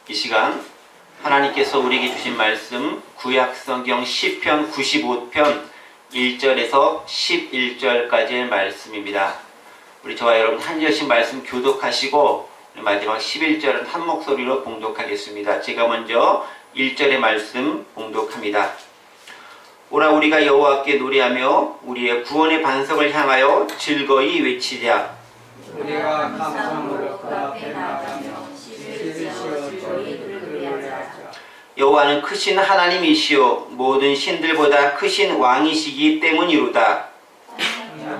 이 시간 하나님께서 우리에게 주신 말씀 구약성경 시편 95편 1절에서 11절까지의 말씀입니다. 우리 저와 여러분 한 절씩 말씀 교독하시고 마지막 11절은 한 목소리로 봉독하겠습니다. 제가 먼저 1절의 말씀 봉독합니다. 오라 우리가 여호와께 노래하며 우리의 구원의 반석을 향하여 즐거이 외치자. 우리가 감사함으로 그 앞에 나가며 여호와는 크신 하나님이시요 모든 신들보다 크신 왕이시기 때문이로다.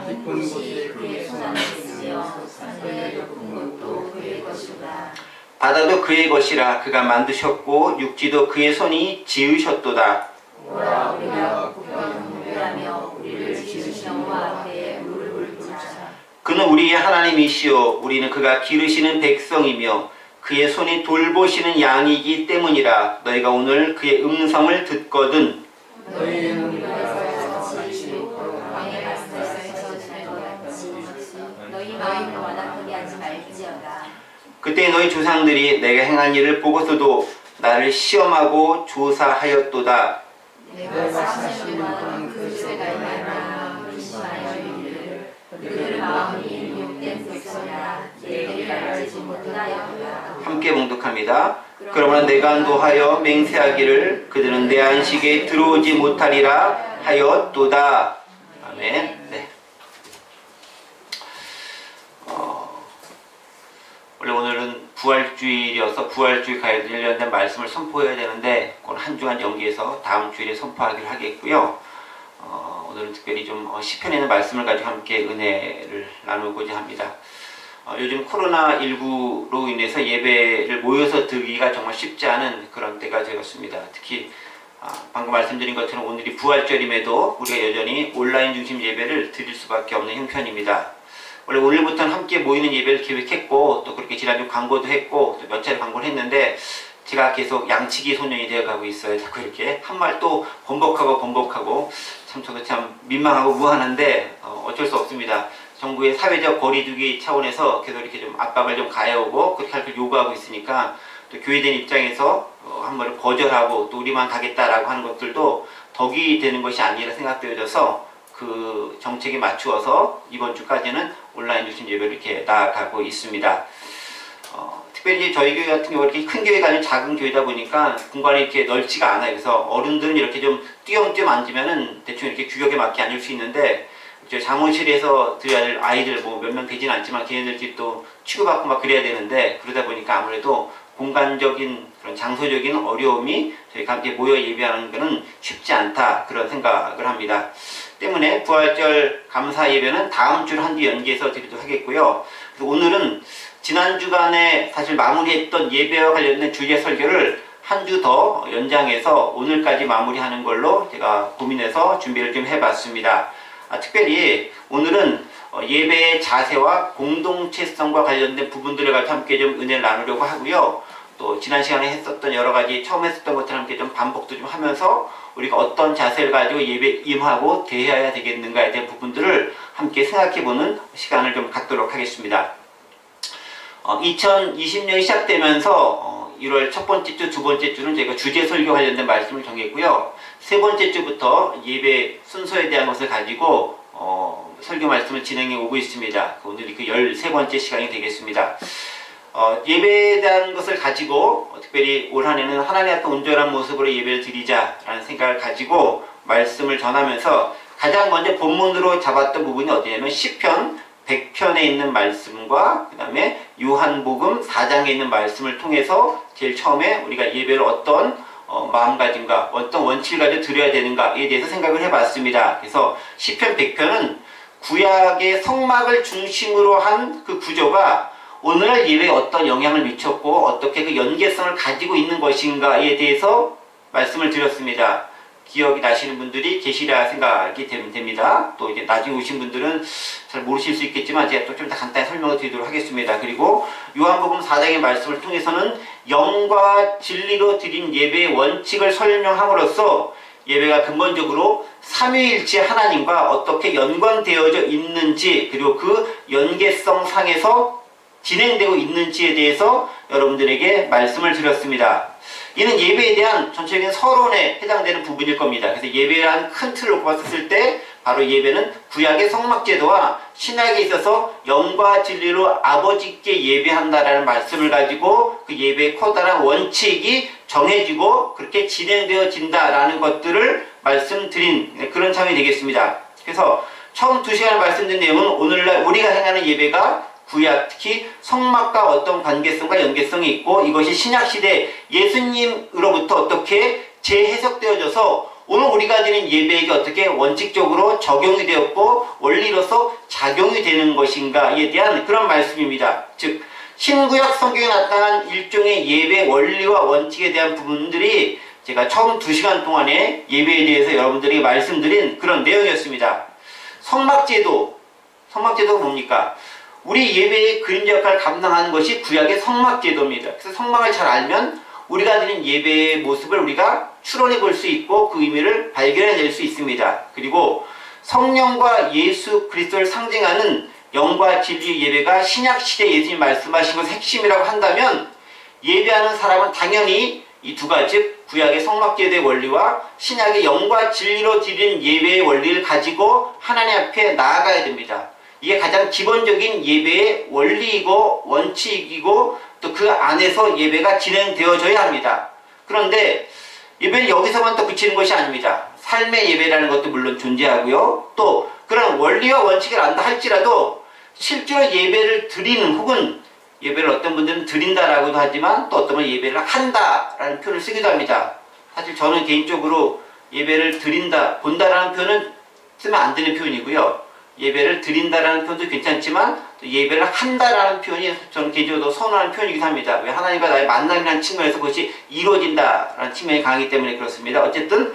깊은 곳에 그의 손안에 있으며 산들의 높은 곳도 그의 것이다. 바다도 그의 것이라 그가 만드셨고 육지도 그의 손이 지으셨도다. 오라 우리가 구별하며 우리를 지으신 여호와 앞에 무릎을 꿇자. 그는 우리의 하나님이시요 우리는 그가 기르시는 백성이며 그의 손이 돌보시는 양이기 때문이라. 너희가 오늘 그의 음성을 듣거든 너희는 우리가 지시고 왕의 말씀에서 잘 돌아가지. 너희 마음을 완악하게 하지 말지어다. 그때 너희 조상들이 내가 행한 일을 보고서도 나를 시험하고 조사하였도다. 내가 40년 동안 그 죄가 있나이다 의심하여 이르기를 그들 마음이 미혹된 백성이라 내게 알지 못하였다. 함께 봉독합니다. 그러므로 내가 노하여 맹세하기를 그들은 내 안식에 들어오지 못하리라 하였도다. 아멘. 네. 원래 오늘은 부활주일이어서 부활주일 관련된 말씀을 선포해야 되는데 그건 한 주간 연기해서 다음 주일에 선포하기로 하겠고요. 오늘은 특별히 좀 시편에 있는 말씀을 가지고 함께 은혜를 나누고자 합니다. 요즘 코로나19로 인해서 예배를 모여서 드리기가 정말 쉽지 않은 그런 때가 되었습니다. 특히 방금 말씀드린 것처럼 오늘이 부활절임에도 우리가 여전히 온라인 중심 예배를 드릴 수밖에 없는 형편입니다. 원래 오늘부터는 함께 모이는 예배를 계획했고 또 그렇게 지난주 광고도 했고 또 몇 차례 광고를 했는데 제가 계속 양치기 소년이 되어가고 있어요. 자꾸 이렇게 한 말 또 번복하고 참 저도 참 민망하고 무한한데 어쩔 수 없습니다. 정부의 사회적 거리두기 차원에서 계속 이렇게 좀 압박을 좀 가해오고 그렇게 할 걸 요구하고 있으니까 또 교회된 입장에서 한 번을 거절하고 또 우리만 가겠다라고 하는 것들도 덕이 되는 것이 아니라 생각되어져서 그 정책에 맞추어서 이번 주까지는 온라인 중심 예배를 이렇게 나아가고 있습니다. 특별히 저희 교회 같은 경우 이렇게 큰 교회가 아닌 작은 교회다 보니까 공간이 이렇게 넓지가 않아요. 그래서 어른들은 이렇게 좀 띄엄띄엄 앉으면은 대충 이렇게 규격에 맞게 앉을 수 있는데 사무실에서 드려야 될 아이들 뭐 몇 명 되지는 않지만 걔네들끼리 또 취급받고 막 그래야 되는데 그러다 보니까 아무래도 공간적인 그런 장소적인 어려움이 저희가 함께 모여 예배하는 것은 쉽지 않다 그런 생각을 합니다. 때문에 부활절 감사 예배는 다음 주를 한 주 연기해서 드리도록 하겠고요. 그래서 오늘은 지난 주간에 사실 마무리했던 예배와 관련된 주제 설교를 한 주 더 연장해서 오늘까지 마무리하는 걸로 제가 고민해서 준비를 좀 해봤습니다. 특별히 오늘은 예배의 자세와 공동체성과 관련된 부분들을 가지고 함께 좀 은혜를 나누려고 하고요. 또 지난 시간에 했었던 여러 가지 처음 했었던 것처럼 함께 좀 반복도 좀 하면서 우리가 어떤 자세를 가지고 예배 임하고 대해야 되겠는가에 대한 부분들을 함께 생각해보는 시간을 좀 갖도록 하겠습니다. 2020년이 시작되면서 1월 첫 번째 주, 두 번째 주는 저희가 주제 설교 관련된 말씀을 정했고요. 세 번째 주부터 예배 순서에 대한 것을 가지고 설교 말씀을 진행해 오고 있습니다. 오늘이 그 13번째 시간이 되겠습니다. 예배에 대한 것을 가지고 특별히 올 한 해는 하나님 앞에 온전한 모습으로 예배를 드리자라는 생각을 가지고 말씀을 전하면서 가장 먼저 본문으로 잡았던 부분이 어디냐면 시편 100편에 있는 말씀과 그 다음에 요한복음 4장에 있는 말씀을 통해서 제일 처음에 우리가 예배를 어떤 마음가짐과 어떤 원칙을 가지고 드려야 되는가에 대해서 생각을 해봤습니다. 그래서 시편 100편은 구약의 성막을 중심으로 한 그 구조가 오늘날 예배에 어떤 영향을 미쳤고 어떻게 그 연계성을 가지고 있는 것인가에 대해서 말씀을 드렸습니다. 기억이 나시는 분들이 계시라 생각이 됩니다. 또 이제 나중에 오신 분들은 잘 모르실 수 있겠지만 제가 또 좀 더 간단히 설명을 드리도록 하겠습니다. 그리고 요한복음 4장의 말씀을 통해서는 영과 진리로 드린 예배의 원칙을 설명함으로써 예배가 근본적으로 삼위일체 하나님과 어떻게 연관되어져 있는지 그리고 그 연계성 상에서 진행되고 있는지에 대해서 여러분들에게 말씀을 드렸습니다. 이는 예배에 대한 전체적인 서론에 해당되는 부분일 겁니다. 그래서 예배라는 큰 틀을 놓고 봤을 때 바로 예배는 구약의 성막제도와 신약에 있어서 영과 진리로 아버지께 예배한다라는 말씀을 가지고 그 예배의 커다란 원칙이 정해지고 그렇게 진행되어진다라는 것들을 말씀드린 그런 참이 되겠습니다. 그래서 처음 2시간을 말씀드린 내용은 오늘날 우리가 행하는 예배가 구약, 특히 성막과 어떤 관계성과 연계성이 있고 이것이 신약시대 예수님으로부터 어떻게 재해석되어져서 오늘 우리가 드리는 예배에게 어떻게 원칙적으로 적용이 되었고 원리로서 작용이 되는 것인가에 대한 그런 말씀입니다. 즉 신구약 성경에 나타난 일종의 예배 원리와 원칙에 대한 부분들이 제가 처음 2시간 동안에 예배에 대해서 여러분들에게 말씀드린 그런 내용이었습니다. 성막제도가 뭡니까? 우리 예배의 그림자 역할을 감당하는 것이 구약의 성막제도입니다. 그래서 성막을 잘 알면 우리가 드리는 예배의 모습을 우리가 추론해 볼 수 있고 그 의미를 발견해낼 수 있습니다. 그리고 성령과 예수 그리스도를 상징하는 영과 진리의 예배가 신약시대 예수님 말씀하신 것의 핵심이라고 한다면 예배하는 사람은 당연히 이 두 가지, 즉 구약의 성막제도의 원리와 신약의 영과 진리로 드리는 예배의 원리를 가지고 하나님 앞에 나아가야 됩니다. 이게 가장 기본적인 예배의 원리이고 원칙이고 또 그 안에서 예배가 진행되어져야 합니다. 그런데 예배는 여기서만 또 그치는 것이 아닙니다. 삶의 예배라는 것도 물론 존재하고요. 또 그런 원리와 원칙을 안다 할지라도 실제로 예배를 드리는 혹은 예배를 어떤 분들은 드린다라고도 하지만 또 어떤 분은 예배를 한다라는 표현을 쓰기도 합니다. 사실 저는 개인적으로 예배를 드린다, 본다라는 표현은 쓰면 안 되는 표현이고요. 예배를 드린다라는 표현도 괜찮지만 또 예배를 한다라는 표현이 저는 개인적으로 선호하는 표현이기도 합니다. 왜 하나님과 나의 만남이라는 측면에서 그것이 이루어진다라는 측면이 강하기 때문에 그렇습니다. 어쨌든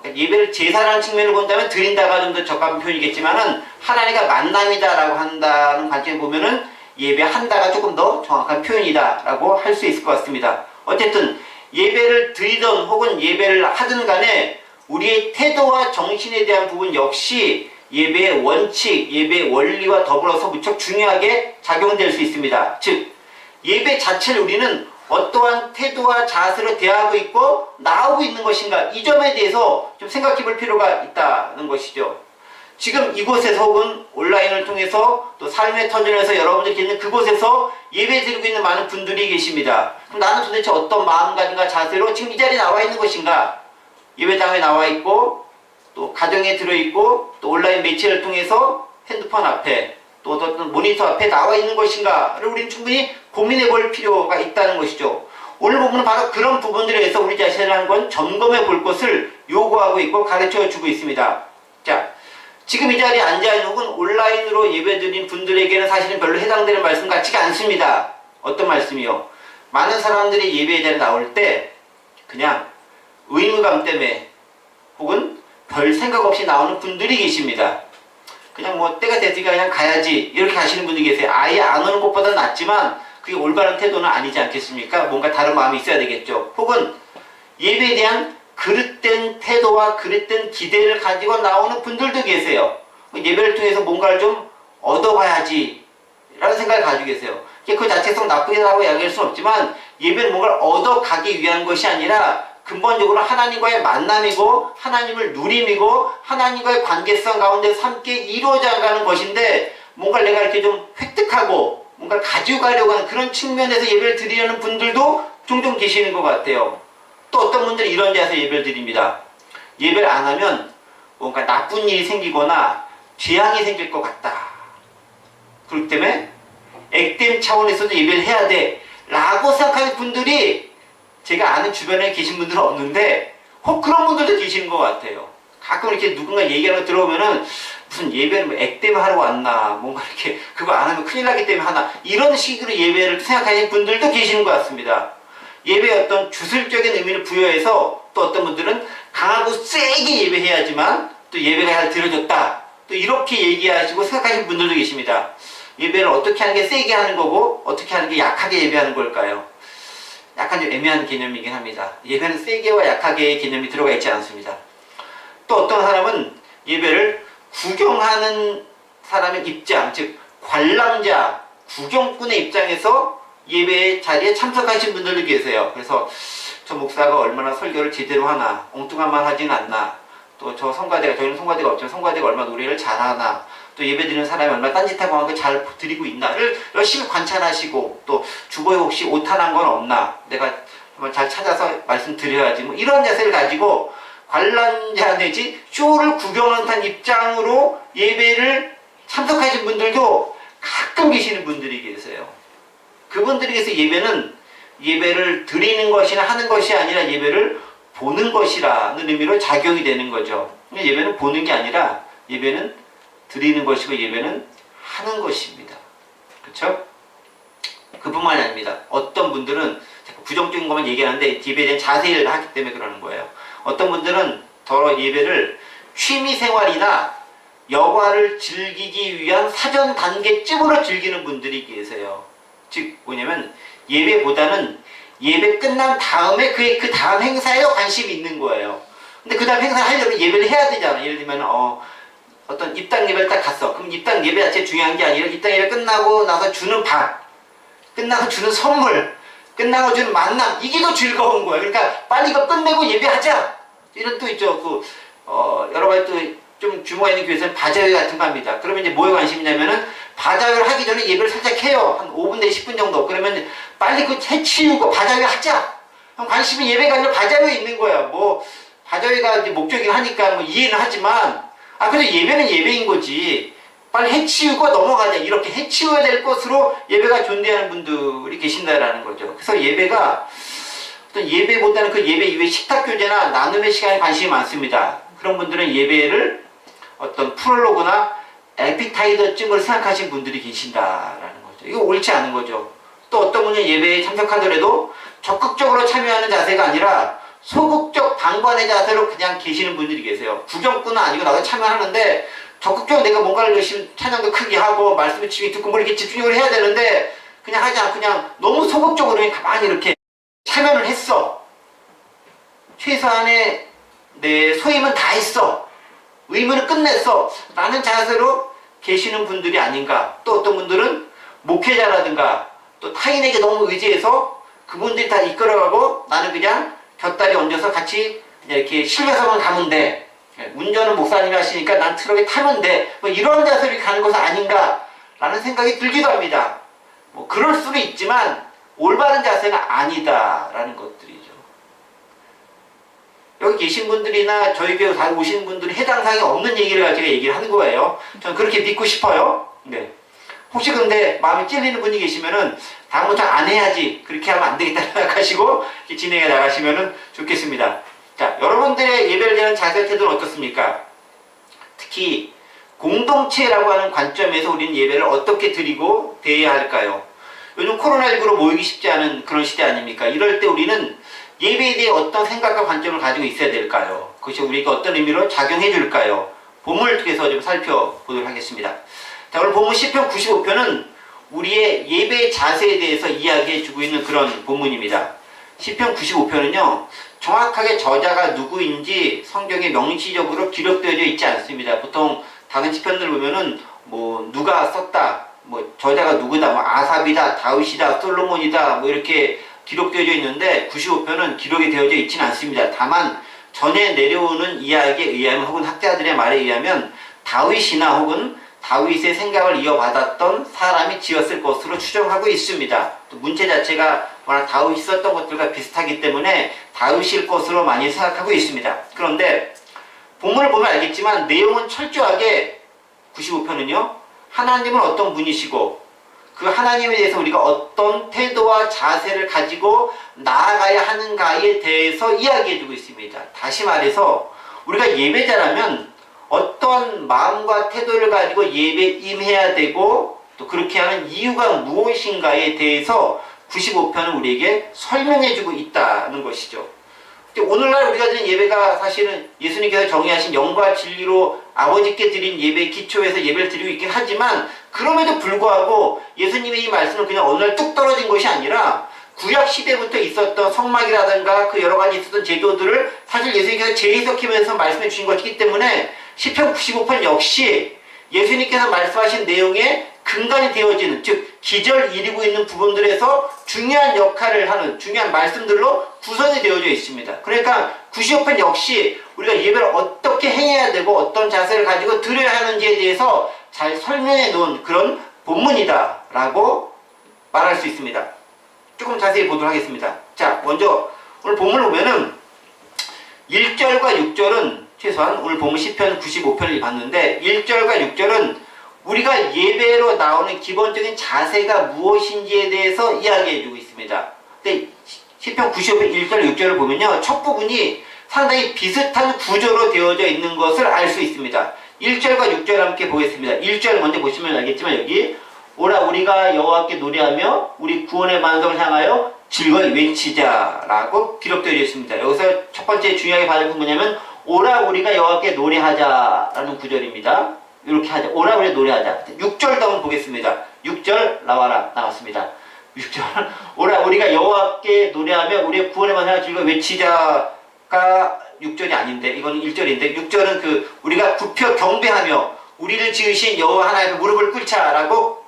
예배를 제사라는 측면을 본다면 드린다가 좀 더 적합한 표현이겠지만은 하나님과 만남이다라고 한다는 관점에 보면은 예배한다가 조금 더 정확한 표현이다라고 할 수 있을 것 같습니다. 어쨌든 예배를 드리던 혹은 예배를 하든 간에 우리의 태도와 정신에 대한 부분 역시 예배의 원칙, 예배의 원리와 더불어서 무척 중요하게 작용될 수 있습니다. 즉 예배 자체를 우리는 어떠한 태도와 자세로 대하고 있고 나오고 있는 것인가, 이 점에 대해서 좀 생각해 볼 필요가 있다는 것이죠. 지금 이곳에서 혹은 온라인을 통해서 또 삶의 터전에서 여러분들이 있는 그곳에서 예배 드리고 있는 많은 분들이 계십니다. 그럼 나는 도대체 어떤 마음가짐과 자세로 지금 이 자리에 나와 있는 것인가? 예배당에 나와 있고 또 가정에 들어있고 또 온라인 매체를 통해서 핸드폰 앞에 또 어떤 모니터 앞에 나와 있는 것인가를 우리는 충분히 고민해 볼 필요가 있다는 것이죠. 오늘 부분은 바로 그런 부분들에 대해서 우리 자신을 한번 점검해 볼 것을 요구하고 있고 가르쳐 주고 있습니다. 자, 지금 이 자리에 앉아있는 혹은 온라인으로 예배드린 분들에게는 사실은 별로 해당되는 말씀 같지가 않습니다. 어떤 말씀이요? 많은 사람들이 예배 자리에 나올 때 그냥 의무감 때문에 혹은 별 생각 없이 나오는 분들이 계십니다. 그냥 뭐 때가 됐으니까 그냥 가야지 이렇게 가시는 분들이 계세요. 아예 안 오는 것보다 낫지만 그게 올바른 태도는 아니지 않겠습니까? 뭔가 다른 마음이 있어야 되겠죠. 혹은 예배에 대한 그릇된 태도와 그릇된 기대를 가지고 나오는 분들도 계세요. 예배를 통해서 뭔가를 좀 얻어가야지 라는 생각을 가지고 계세요. 그 자체성 나쁘다고 이야기할 수는 없지만 예배는 뭔가를 얻어가기 위한 것이 아니라 근본적으로 하나님과의 만남이고 하나님을 누림이고 하나님과의 관계성 가운데 함께 이루어져가는 것인데 뭔가를 내가 이렇게 좀 획득하고 뭔가 가지고 가려고 하는 그런 측면에서 예배를 드리려는 분들도 종종 계시는 것 같아요. 또 어떤 분들이 이런 데서 예배를 드립니다. 예배를 안 하면 뭔가 나쁜 일이 생기거나 재앙이 생길 것 같다. 그렇기 때문에 액땜 차원에서도 예배를 해야 돼 라고 생각하는 분들이 제가 아는 주변에 계신 분들은 없는데 혹 그런 분들도 계시는 것 같아요. 가끔 이렇게 누군가 얘기하는 거 들어오면은 무슨 예배를 뭐 액땜 하러 왔나, 뭔가 이렇게 그거 안 하면 큰일 나기 때문에 하나, 이런 식으로 예배를 생각하시는 분들도 계시는 것 같습니다. 예배의 어떤 주술적인 의미를 부여해서 또 어떤 분들은 강하고 세게 예배해야지만 또 예배가 잘 드려졌다, 또 이렇게 얘기하시고 생각하시는 분들도 계십니다. 예배를 어떻게 하는 게 세게 하는 거고 어떻게 하는 게 약하게 예배하는 걸까요? 약간 좀 애매한 개념이긴 합니다. 예배는 세게와 약하게의 개념이 들어가 있지 않습니다. 또 어떤 사람은 예배를 구경하는 사람의 입장, 즉 관람자, 구경꾼의 입장에서 예배 자리에 참석하신 분들도 계세요. 그래서 저 목사가 얼마나 설교를 제대로 하나, 엉뚱한 말 하진 않나, 또 저 성가대가, 저희는 성가대가 없지만 성가대가 얼마나 노래를 잘하나, 또 예배 드리는 사람이 얼마나 딴짓하고 하는 걸 잘 드리고 있나를 열심히 관찰하시고, 또 주보에 혹시 오탄한 건 없나, 내가 한번 잘 찾아서 말씀드려야지, 뭐 이런 자세를 가지고 관람자 내지 쇼를 구경하는 듯한 입장으로 예배를 참석하신 분들도 가끔 계시는 분들이 계세요. 그분들에게서 예배를 드리는 것이나 하는 것이 아니라 예배를 보는 것이라는 의미로 작용이 되는 거죠. 예배는 보는 게 아니라 예배는 드리는 것이고 예배는 하는 것입니다. 그렇죠? 그뿐만이 아닙니다. 어떤 분들은 부정적인 것만 얘기하는데 예배에 대한 자세를 하기 때문에 그러는 거예요. 어떤 분들은 더러 예배를 취미생활이나 여가를 즐기기 위한 사전 단계쯤으로 즐기는 분들이 계세요. 즉 뭐냐면 예배보다는 예배 끝난 다음에 그 다음 행사에 관심이 있는 거예요. 근데 그 다음 행사를 하려면 예배를 해야 되잖아. 예를 들면 어떤 입당 예배를 딱 갔어. 그럼 입당 예배 자체 중요한 게 아니라 입당 예배 끝나고 나서 주는 밥, 끝나고 주는 선물, 끝나고 주는 만남, 이게 더 즐거운 거예요. 그러니까 빨리 이거 끝내고 예배하자, 이런 또 있죠. 여러 가지 또 좀 규모가 있는 교회에서는 바자회 같은 거 합니다. 그러면 이제 뭐에 관심이냐면은 바자회를 하기 전에 예배를 살짝 해요. 한 5분 내지 10분 정도. 그러면 빨리 그 해치우고 바자회 하자. 그럼 관심이 예배가 아니라 바자회에 있는 거야. 뭐 바자회가 이제 목적이긴 하니까 뭐 이해는 하지만, 그래도 예배는 예배인 거지. 빨리 해치우고 넘어가자. 이렇게 해치워야 될 것으로 예배가 존재하는 분들이 계신다라는 거죠. 그래서 예배가 어떤 예배보다는 그 예배 이후에 식탁교제나 나눔의 시간에 관심이 많습니다. 그런 분들은 예배를 어떤 프롤로그나 에피타이저쯤을 생각하신 분들이 계신다라는 거죠. 이거 옳지 않은 거죠. 또 어떤 분은 예배에 참석하더라도 적극적으로 참여하는 자세가 아니라 소극적 방관의 자세로 그냥 계시는 분들이 계세요. 구경꾼은 아니고 나도 참여하는데 적극적으로 내가 뭔가를 열심히 찬양도 크게 하고 말씀을 집중히 듣고 뭐 이렇게 집중적으로 해야 되는데 그냥 하지 않고 그냥 너무 소극적으로 그냥 가만히 이렇게 참여를 했어. 최소한의 내 소임은 다 했어. 의무는 끝냈어. 라는 자세로 계시는 분들이 아닌가. 또 어떤 분들은 목회자라든가 또 타인에게 너무 의지해서 그분들이 다 이끌어가고 나는 그냥 곁다리 얹어서 같이 그냥 이렇게 실려서만 가면 돼. 운전은 목사님이 하시니까 난 트럭에 타면 돼. 뭐 이런 자세로 가는 것은 아닌가 라는 생각이 들기도 합니다. 뭐 그럴 수도 있지만 올바른 자세가 아니다라는 것들이죠. 여기 계신 분들이나 저희 교회 다 오시는 분들이 해당 사항이 없는 얘기를 가지고 얘기를 하는 거예요. 저는 그렇게 믿고 싶어요. 네. 혹시 근데 마음에 찔리는 분이 계시면은 다음부터 안 해야지, 그렇게 하면 안 되겠다 생각하시고 진행해 나가시면은 좋겠습니다. 자, 여러분들의 예배를 대한 자세 태도는 어떻습니까? 특히 공동체라고 하는 관점에서 우리는 예배를 어떻게 드리고 대해야 할까요? 요즘 코로나19로 모이기 쉽지 않은 그런 시대 아닙니까? 이럴 때 우리는 예배에 대해 어떤 생각과 관점을 가지고 있어야 될까요? 그것이 우리가 어떤 의미로 작용해 줄까요? 본문을 통해서 좀 살펴보도록 하겠습니다. 자, 오늘 본문 시편 95편은 우리의 예배 자세에 대해서 이야기해 주고 있는 그런 본문입니다. 시편 95편은요, 정확하게 저자가 누구인지 성경에 명시적으로 기록되어져 있지 않습니다. 보통 다른 시편들 보면은 뭐 누가 썼다, 뭐 저자가 누구다, 뭐 아삽이다, 다윗이다, 솔로몬이다, 뭐 이렇게 기록되어져 있는데 95편은 기록이 되어져 있지는 않습니다. 다만 전에 내려오는 이야기에 의하면 혹은 학자들의 말에 의하면 다윗이나 혹은 다윗의 생각을 이어받았던 사람이 지었을 것으로 추정하고 있습니다. 또 문체 자체가 워낙 다윗이 썼던 것들과 비슷하기 때문에 다윗일 것으로 많이 생각하고 있습니다. 그런데 본문을 보면 알겠지만 내용은 철저하게 95편은요, 하나님은 어떤 분이시고 그 하나님에 대해서 우리가 어떤 태도와 자세를 가지고 나아가야 하는가에 대해서 이야기해주고 있습니다. 다시 말해서 우리가 예배자라면 어떤 마음과 태도를 가지고 예배에 임해야 되고 또 그렇게 하는 이유가 무엇인가에 대해서 95편은 우리에게 설명해주고 있다는 것이죠. 오늘날 우리가 드리는 예배가 사실은 예수님께서 정의하신 영과 진리로 아버지께 드린 예배 기초에서 예배를 드리고 있긴 하지만 그럼에도 불구하고 예수님의 이 말씀은 그냥 어느 날 뚝 떨어진 것이 아니라 구약 시대부터 있었던 성막이라든가 그 여러 가지 있었던 제도들을 사실 예수님께서 재해석하면서 말씀해 주신 것이기 때문에 시편 95편 역시 예수님께서 말씀하신 내용의 근간이 되어지는, 즉 기절 이루고 있는 부분들에서 중요한 역할을 하는 중요한 말씀들로 구성이 되어져 있습니다. 그러니까 95편 역시 우리가 예배를 어떻게 행해야 되고 어떤 자세를 가지고 드려야 하는지에 대해서 잘 설명해 놓은 그런 본문이다 라고 말할 수 있습니다. 조금 자세히 보도록 하겠습니다. 자, 먼저 오늘 본문을 보면은 1절과 6절은 최소한 오늘 본문 시편 95편을 봤는데 1절과 6절은 우리가 예배로 나오는 기본적인 자세가 무엇인지에 대해서 이야기해주고 있습니다. 근데 시편 95편 1절 6절을 보면요, 첫 부분이 상당히 비슷한 구조로 되어져 있는 것을 알 수 있습니다. 1절과 6절 함께 보겠습니다. 1절 먼저 보시면 알겠지만 여기 오라 우리가 여호와께 노래하며 우리 구원의 반석을 향하여 즐거이 외치자라고 기록되어 있습니다. 여기서 첫 번째 중요하게 받을 건 뭐냐면 오라 우리가 여호와께 노래하자라는 구절입니다. 이렇게 하자. 오라 우리 노래하자. 6절도 한번 보겠습니다. 6절 나왔습니다. 6절 오라 우리가 여호와께 노래하며 우리의 구원의 반석을 즐거이 외치자가 6절이 아닌데 이거는 1절인데 6절은 그 우리가 굽혀 경배하며 우리를 지으신 여호와 하나님의 무릎을 꿇자라고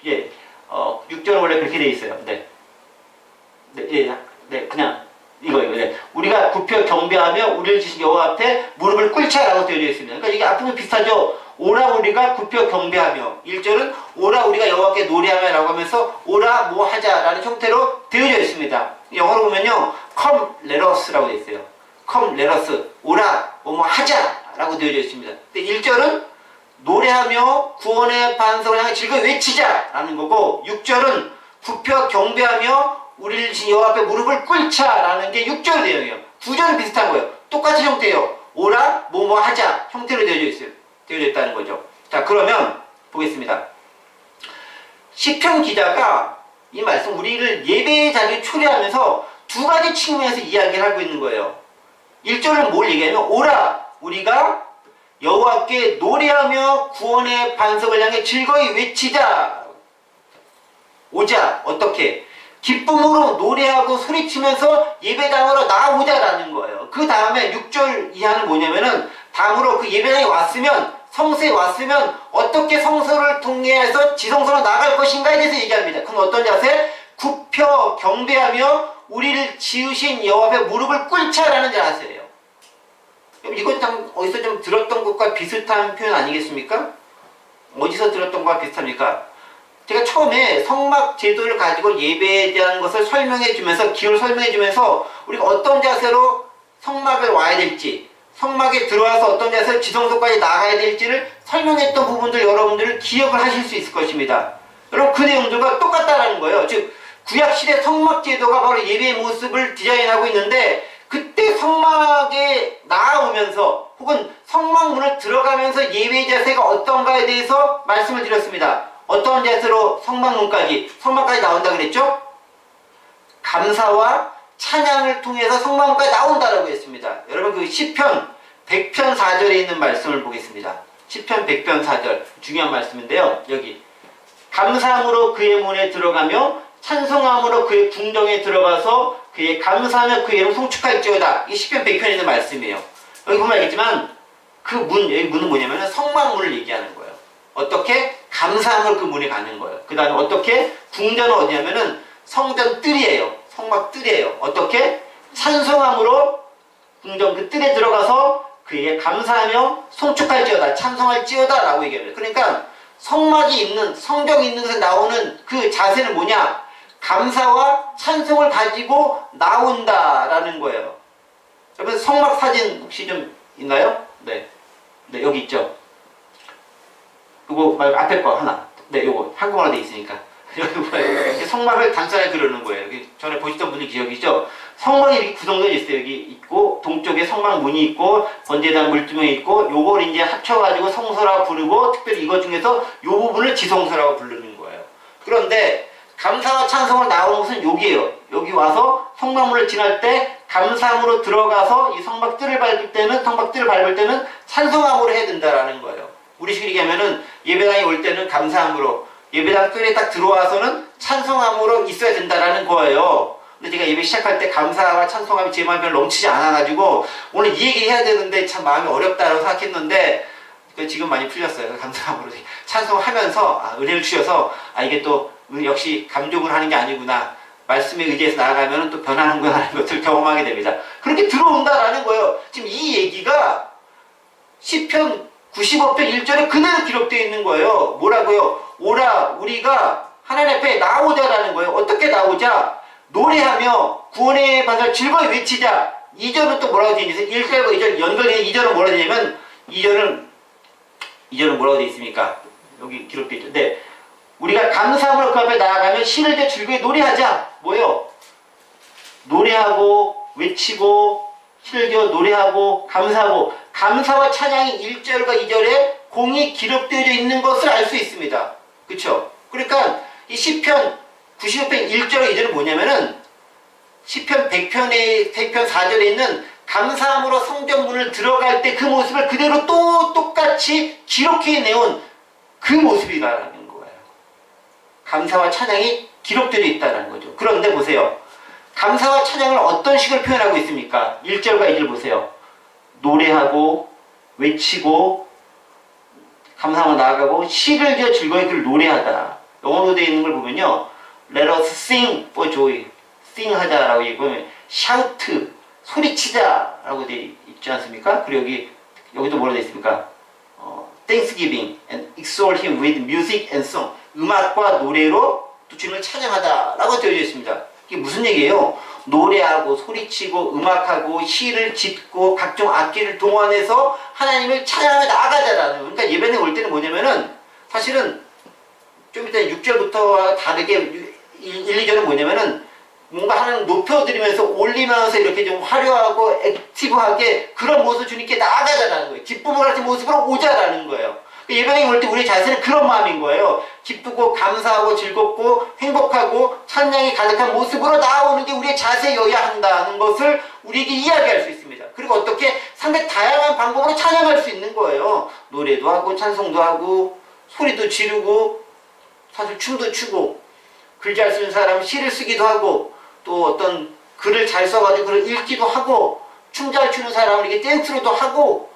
6절은 원래 그렇게 되어 있어요. 그냥 이거. 네. 우리가 굽혀 경배하며 우리를 지으신 여호와 앞에 무릎을 꿇자라고 되어져 있습니다. 그러니까 이게 앞부분 비슷하죠. 오라 우리가 굽혀 경배하며 1절은 오라 우리가 여호와께 노래하며 라고 하면서 오라 뭐 하자라는 형태로 되어져 있습니다. 영어로 보면요 come let us라고 되어 있어요. come let us 오라 뭐 하자라고 되어져 있습니다. 근데 1절은 노래하며 구원의 반석을 향해 즐거이 외치자라는 거고 6절은 굽혀 경배하며 우리를 지신 여호와 앞에 무릎을 꿇자라는 게 6절 내용이에요. 9절은 비슷한 거예요. 똑같은 형태예요. 오라 뭐 하자 형태로 되어져 있어요. 되어져 있다는 거죠. 자, 그러면 보겠습니다. 시편 기자가 이 말씀 우리를 예배의 자리에 초래하면서 두 가지 측면에서 이야기를 하고 있는 거예요. 1절은 뭘 얘기하냐면 오라 우리가 여호와께 노래하며 구원의 반석을 향해 즐거이 외치자. 오자. 어떻게? 기쁨으로 노래하고 소리치면서 예배당으로 나오자라는 거예요. 그 다음에 6절 이하는 뭐냐면은 다음으로 그 예배당에 왔으면 성소에 왔으면 어떻게 성소를 통해서 지성소로 나갈 것인가에 대해서 얘기합니다. 그럼 어떤 자세? 굽혀 경배하며 우리를 지으신 여호와 앞에 무릎을 꿇자라는 자세예요. 이건 참 어디서 좀 들었던 것과 비슷한 표현 아니겠습니까? 어디서 들었던 것과 비슷합니까? 제가 처음에 성막 제도를 가지고 예배에 대한 것을 설명해 주면서 기호를 설명해 주면서 우리가 어떤 자세로 성막을 와야 될지 성막에 들어와서 어떤 자세로 지성소까지 나가야 될지를 설명했던 부분들 여러분들 기억을 하실 수 있을 것입니다. 여러분 그 내용들과 똑같다라는 거예요. 즉 구약시대 성막 제도가 바로 예배의 모습을 디자인하고 있는데 그때 성막에 나아오면서 혹은 성막문을 들어가면서 예배의 자세가 어떤가에 대해서 말씀을 드렸습니다. 어떤 자세로 성막까지 나온다 그랬죠? 감사와 찬양을 통해서 성막문까지 나온다라고 했습니다. 여러분 그 시편 100편 4절에 있는 말씀을 보겠습니다. 시편 100편 4절 중요한 말씀인데요. 여기 감사함으로 그의 문에 들어가며 찬송함으로 그의 궁정에 들어가서 그의 감사하며 그의 이름 송축할지어다. 이 시편 100편에 있는 말씀이에요. 여기 보면 알겠지만 여기 문은 뭐냐면 성막문을 얘기하는 거예요. 어떻게? 감사함으로 그 문에 가는 거예요. 그 다음에 어떻게? 궁전은 어디냐면은 성전 뜰이에요. 성막 뜰이에요. 어떻게? 찬송함으로 궁전 그 뜰에 들어가서 그에게 감사하며 송축할지어다. 찬송할지어다 라고 얘기합니다. 그러니까 성막이 있는 성경이 있는 곳에 나오는 그 자세는 뭐냐? 감사와 찬송을 가지고 나온다라는 거예요. 여러분 성막 사진 혹시 좀 있나요? 네, 여기 있죠. 이거 말고 앞에 거 하나. 네, 요거 한국어로 돼 있으니까. 여기 성막을 단순하게 그려놓은 거예요. 여기 전에 보셨던 분들 기억이죠? 성막이 이렇게 구성되어 있어요. 여기 있고 동쪽에 성막 문이 있고 번제에 대한 물두멍이 있고 요걸 이제 합쳐가지고 성소라고 부르고 특별히 이것 중에서 요 부분을 지성소라고 부르는 거예요. 그런데 감사와 찬송을 나오는 것은 여기에요. 여기 와서 성막문을 지날 때 감사함으로 들어가서 이 성막뜰을 밟을 때는 찬송함으로 해야 된다라는 거예요. 우리식으로 얘기하면은 예배당에 올 때는 감사함으로 예배당 뜰에 딱 들어와서는 찬송함으로 있어야 된다라는 거예요. 근데 제가 예배 시작할 때 감사와 찬송함이 제 마음에 별로 넘치지 않아가지고 오늘 이 얘기를 해야 되는데 참 마음이 어렵다고 생각했는데 지금 많이 풀렸어요. 감사함으로 찬송하면서 은혜를 주셔서 이게 또 역시 감정을 하는 게 아니구나. 말씀에 의지해서 나아가면 또 변하는구나 하는 것을 경험하게 됩니다. 그렇게 들어온다라는 거예요. 지금 이 얘기가 시편 95편 1절에 그대로 기록되어 있는 거예요. 뭐라고요? 오라 우리가 하나님 앞에 나오자라는 거예요. 어떻게 나오자? 노래하며 구원의 받을 즐거이 외치자. 2절은 또 뭐라고 되어 있냐면 1절과 2절 연결된 2절은 뭐라고 되어 있냐면 2절은 뭐라고 되어 있습니까? 여기 기록되어 있죠. 네. 우리가 감사함으로 그 앞에 나아가면 신을 져 즐거이 노래하자. 뭐예요? 노래하고 외치고 신을 져 노래하고 감사하고 감사와 찬양이 1절과 2절에 공이 기록되어 있는 것을 알 수 있습니다. 그렇죠? 그러니까 이 시편 95편 1절과 2절은 뭐냐면은 시편 100편의 4절에 있는 감사함으로 성전문을 들어갈 때 그 모습을 그대로 또 똑같이 기록해 내온 그 모습이라는 거예요. 감사와 찬양이 기록되어 있다는 거죠. 그런데 보세요. 감사와 찬양을 어떤 식으로 표현하고 있습니까? 1절과 2절 보세요. 노래하고 외치고 감사하고 나아가고 시를 지어 즐거이 그를 노래하다. 영어로 되어 있는 걸 보면요. Let us sing for joy. sing 하자라고 얘기하면 shout 소리치자라고 되어 있지 않습니까? 그리고 여기도 뭐라 되어 있습니까? Thanksgiving and exalt him with music and song. 음악과 노래로 또 주님을 찬양하다라고 되어 있습니다. 이게 무슨 얘기예요? 노래하고 소리치고 음악하고 시를 짓고 각종 악기를 동원해서 하나님을 찬양하며 나아가자라는 거예요. 그러니까 예배에 올 때는 뭐냐면은 사실은 좀 이따 6절부터와 다르게 1, 2절은 뭐냐면은 뭔가 하나님 높여드리면서 올리면서 이렇게 좀 화려하고 액티브하게 그런 모습 주님께 나아가자라는 거예요. 기쁨을 가진 모습으로 오자라는 거예요. 예배에 올 때 우리 자세는 그런 마음인 거예요. 기쁘고 감사하고 즐겁고 행복하고 찬양이 가득한 모습으로 나오는 게 우리의 자세여야 한다는 것을 우리에게 이야기할 수 있습니다. 그리고 어떻게 상당히 다양한 방법으로 찬양할 수 있는 거예요. 노래도 하고 찬송도 하고 소리도 지르고 사실 춤도 추고 글 잘 쓰는 사람은 시를 쓰기도 하고 또 어떤 글을 잘 써가지고 글을 읽기도 하고 춤 잘 추는 사람은 이렇게 댄스로도 하고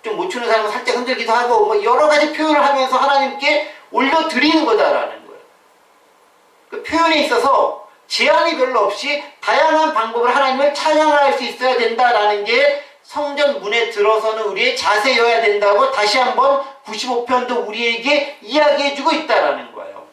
좀 못 추는 사람은 살짝 흔들기도 하고 뭐 여러 가지 표현을 하면서 하나님께 올려드리는 거다라는 거예요. 그 표현에 있어서 제한이 별로 없이 다양한 방법으로 하나님을 찬양할 수 있어야 된다라는 게 성전 문에 들어서는 우리의 자세여야 된다고 다시 한번 95편도 우리에게 이야기해주고 있다라는 거예요.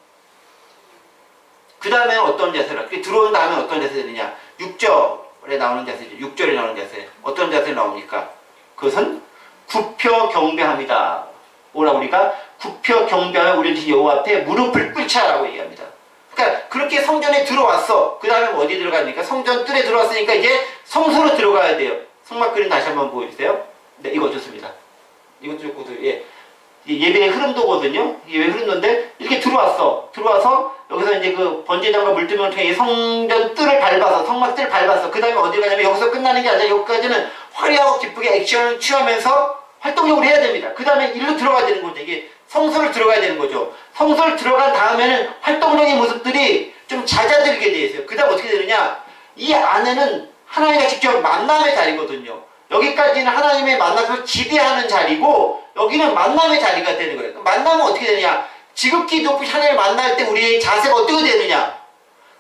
그 다음에 어떤 자세라? 들어온 다음에 어떤 자세 되느냐? 6절에 나오는 자세죠. 6절에 나오는 자세. 어떤 자세 나옵니까? 그것은 굽혀 경배합니다. 뭐라 우리가 굽혀 경배하며 우리 주 여호와 앞에 무릎을 꿇자라고 얘기합니다. 그러니까 그렇게 성전에 들어왔어. 그 다음에 어디 들어갑니까? 성전 뜰에 들어왔으니까 이제 성소로 들어가야 돼요. 성막 그림 다시 한번 보여주세요. 네, 이거 좋습니다. 이것도 좋고, 예배의 흐름도거든요. 예배 흐름도인데 이렇게 들어와서 여기서 이제 그 번제장과 물두멍을 통해 성전 뜰을 밟아서 성막 뜰을 밟아서 그 다음에 어디 가냐면 여기서 끝나는 게 아니라 여기까지는 화려하고 기쁘게 액션을 취하면서 활동적으로 해야 됩니다. 그 다음에 일로 들어가야 되는 거죠. 이게 성소를 들어가야 되는 거죠. 성소를 들어간 다음에는 활동적인 모습들이 좀 잦아들게 돼 있어요. 그 다음 어떻게 되느냐? 이 안에는 하나님과 직접 만남의 자리거든요. 여기까지는 하나님의 만나서 지대하는 자리고 여기는 만남의 자리가 되는 거예요. 만남은 어떻게 되느냐? 지극히 높은 하나님을 만날 때 우리의 자세가 어떻게 되느냐?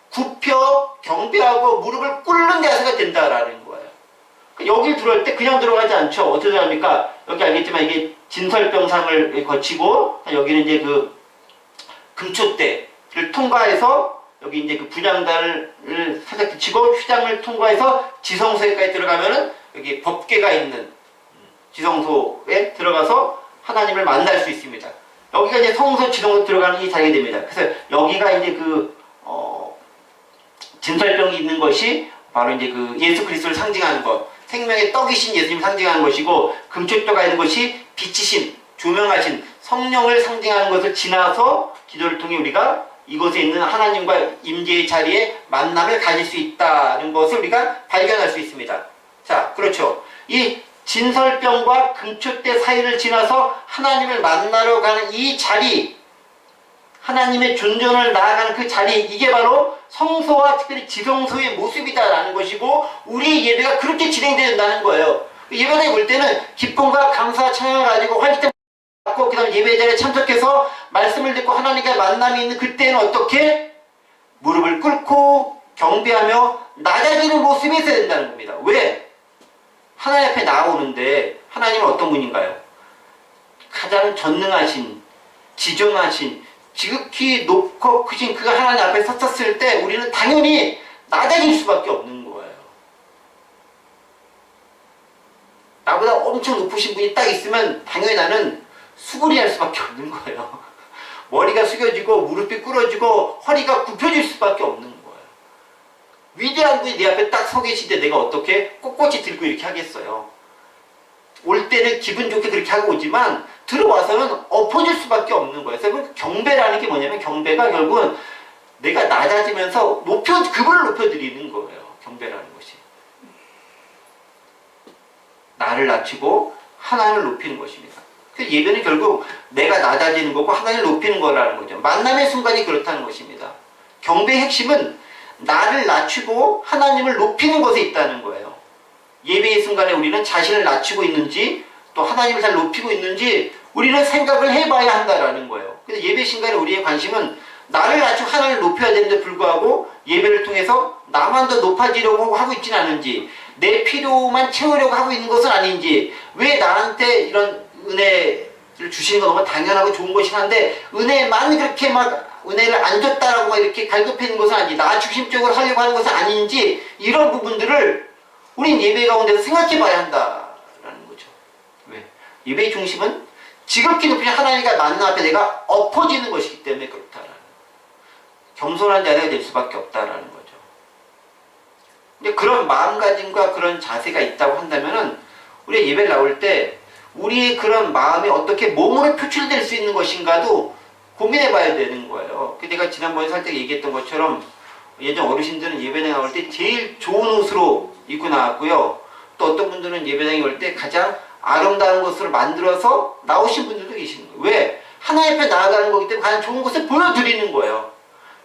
굽혀 경배하고 무릎을 꿇는 자세가 된다라는 거예요. 여기 들어올 때 그냥 들어가지 않죠. 어떻게 들어갑니까? 여기 알겠지만 이게 진설병상을 거치고 여기는 이제 그 금초대를 통과해서 여기 이제 그 분향단을 살짝 비치고 휘장을 통과해서 지성소에까지 들어가면은 여기 법궤가 있는 지성소에 들어가서 하나님을 만날 수 있습니다. 여기가 이제 성소 지성소 들어가는 이 자리가 됩니다. 그래서 여기가 이제 그 진설병이 있는 것이 바로 이제 그 예수 그리스도를 상징하는 것, 생명의 떡이신 예수님 상징하는 것이고 금초대가 있는 것이 빛이신 조명하신 성령을 상징하는 것을 지나서 기도를 통해 우리가 이곳에 있는 하나님과 임재의 자리에 만남을 가질 수 있다는 것을 우리가 발견할 수 있습니다. 자, 그렇죠. 이 진설병과 금초대 사이를 지나서 하나님을 만나러 가는 이 자리, 하나님의 존전을 나아가는 그 자리, 이게 바로 성소와 특별히 지성소의 모습이다라는 것이고 우리의 예배가 그렇게 진행된다는 거예요. 예배당에 올 때는 기쁨과 감사와 찬양을 가지고 활기찬 받고 그 다음 예배 자리에 참석해서 말씀을 듣고 하나님과 만남이 있는 그때는 어떻게? 무릎을 꿇고 경배하며 낮아지는 모습이 있어야 된다는 겁니다. 왜? 하나님 앞에 나오는데 하나님은 어떤 분인가요? 가장 전능하신, 지존하신, 지극히 높고 크신 그 하나님 앞에 섰을 때 우리는 당연히 낮아질 수밖에 없는 거예요. 나보다 엄청 높으신 분이 딱 있으면 당연히 나는 수그리할 수밖에 없는 거예요. 머리가 숙여지고 무릎이 꿇어지고 허리가 굽혀질 수밖에 없는 거예요. 위대한 분이 내 앞에 딱 서 계시는데 내가 어떻게 꼿꼿이 들고 이렇게 하겠어요. 올 때는 기분 좋게 그렇게 하고 오지만 들어와서는 엎어질 수밖에 없는 거예요. 그래서 경배라는 게 뭐냐면 경배가 결국은 내가 낮아지면서 급을 높여드리는 거예요. 경배라는 것이. 나를 낮추고 하나님을 높이는 것입니다. 그래서 예배는 결국 내가 낮아지는 거고 하나님을 높이는 거라는 거죠. 만남의 순간이 그렇다는 것입니다. 경배의 핵심은 나를 낮추고 하나님을 높이는 것에 있다는 거예요. 예배의 순간에 우리는 자신을 낮추고 있는지 또 하나님을 잘 높이고 있는지 우리는 생각을 해봐야 한다라는 거예요. 그래서 예배 순간에 우리의 관심은 나를 낮추고 하나님을 높여야 되는데 불구하고 예배를 통해서 나만 더 높아지려고 하고 있지는 않은지 내 필요만 채우려고 하고 있는 것은 아닌지 왜 나한테 이런 은혜를 주시는 건 너무 당연하고 좋은 것이긴 한데 은혜만 그렇게 막 은혜를 안 줬다라고 막 이렇게 갈급해있는 것은 아닌지 나 중심적으로 하려고 하는 것은 아닌지 이런 부분들을 우린 예배 가운데서 생각해 봐야 한다라는 거죠. 왜? 예배의 중심은 지극히 높으신 하나님과 만남 앞에 내가 엎어지는 것이기 때문에 그렇다라는 거예요. 겸손한 자세가 될 수밖에 없다라는 거죠. 근데 그런 마음가짐과 그런 자세가 있다고 한다면은 우리가 예배를 나올 때 우리의 그런 마음이 어떻게 몸으로 표출될 수 있는 것인가도 고민해 봐야 되는 거예요. 내가 지난번에 살짝 얘기했던 것처럼 예전 어르신들은 예배당에 나올 때 제일 좋은 옷으로 입고 나왔고요. 또 어떤 분들은 예배당에 올 때 가장 아름다운 것으로 만들어서 나오신 분들도 계시는 거예요. 왜? 하나님 앞에 나아가는 거기 때문에 가장 좋은 것을 보여드리는 거예요.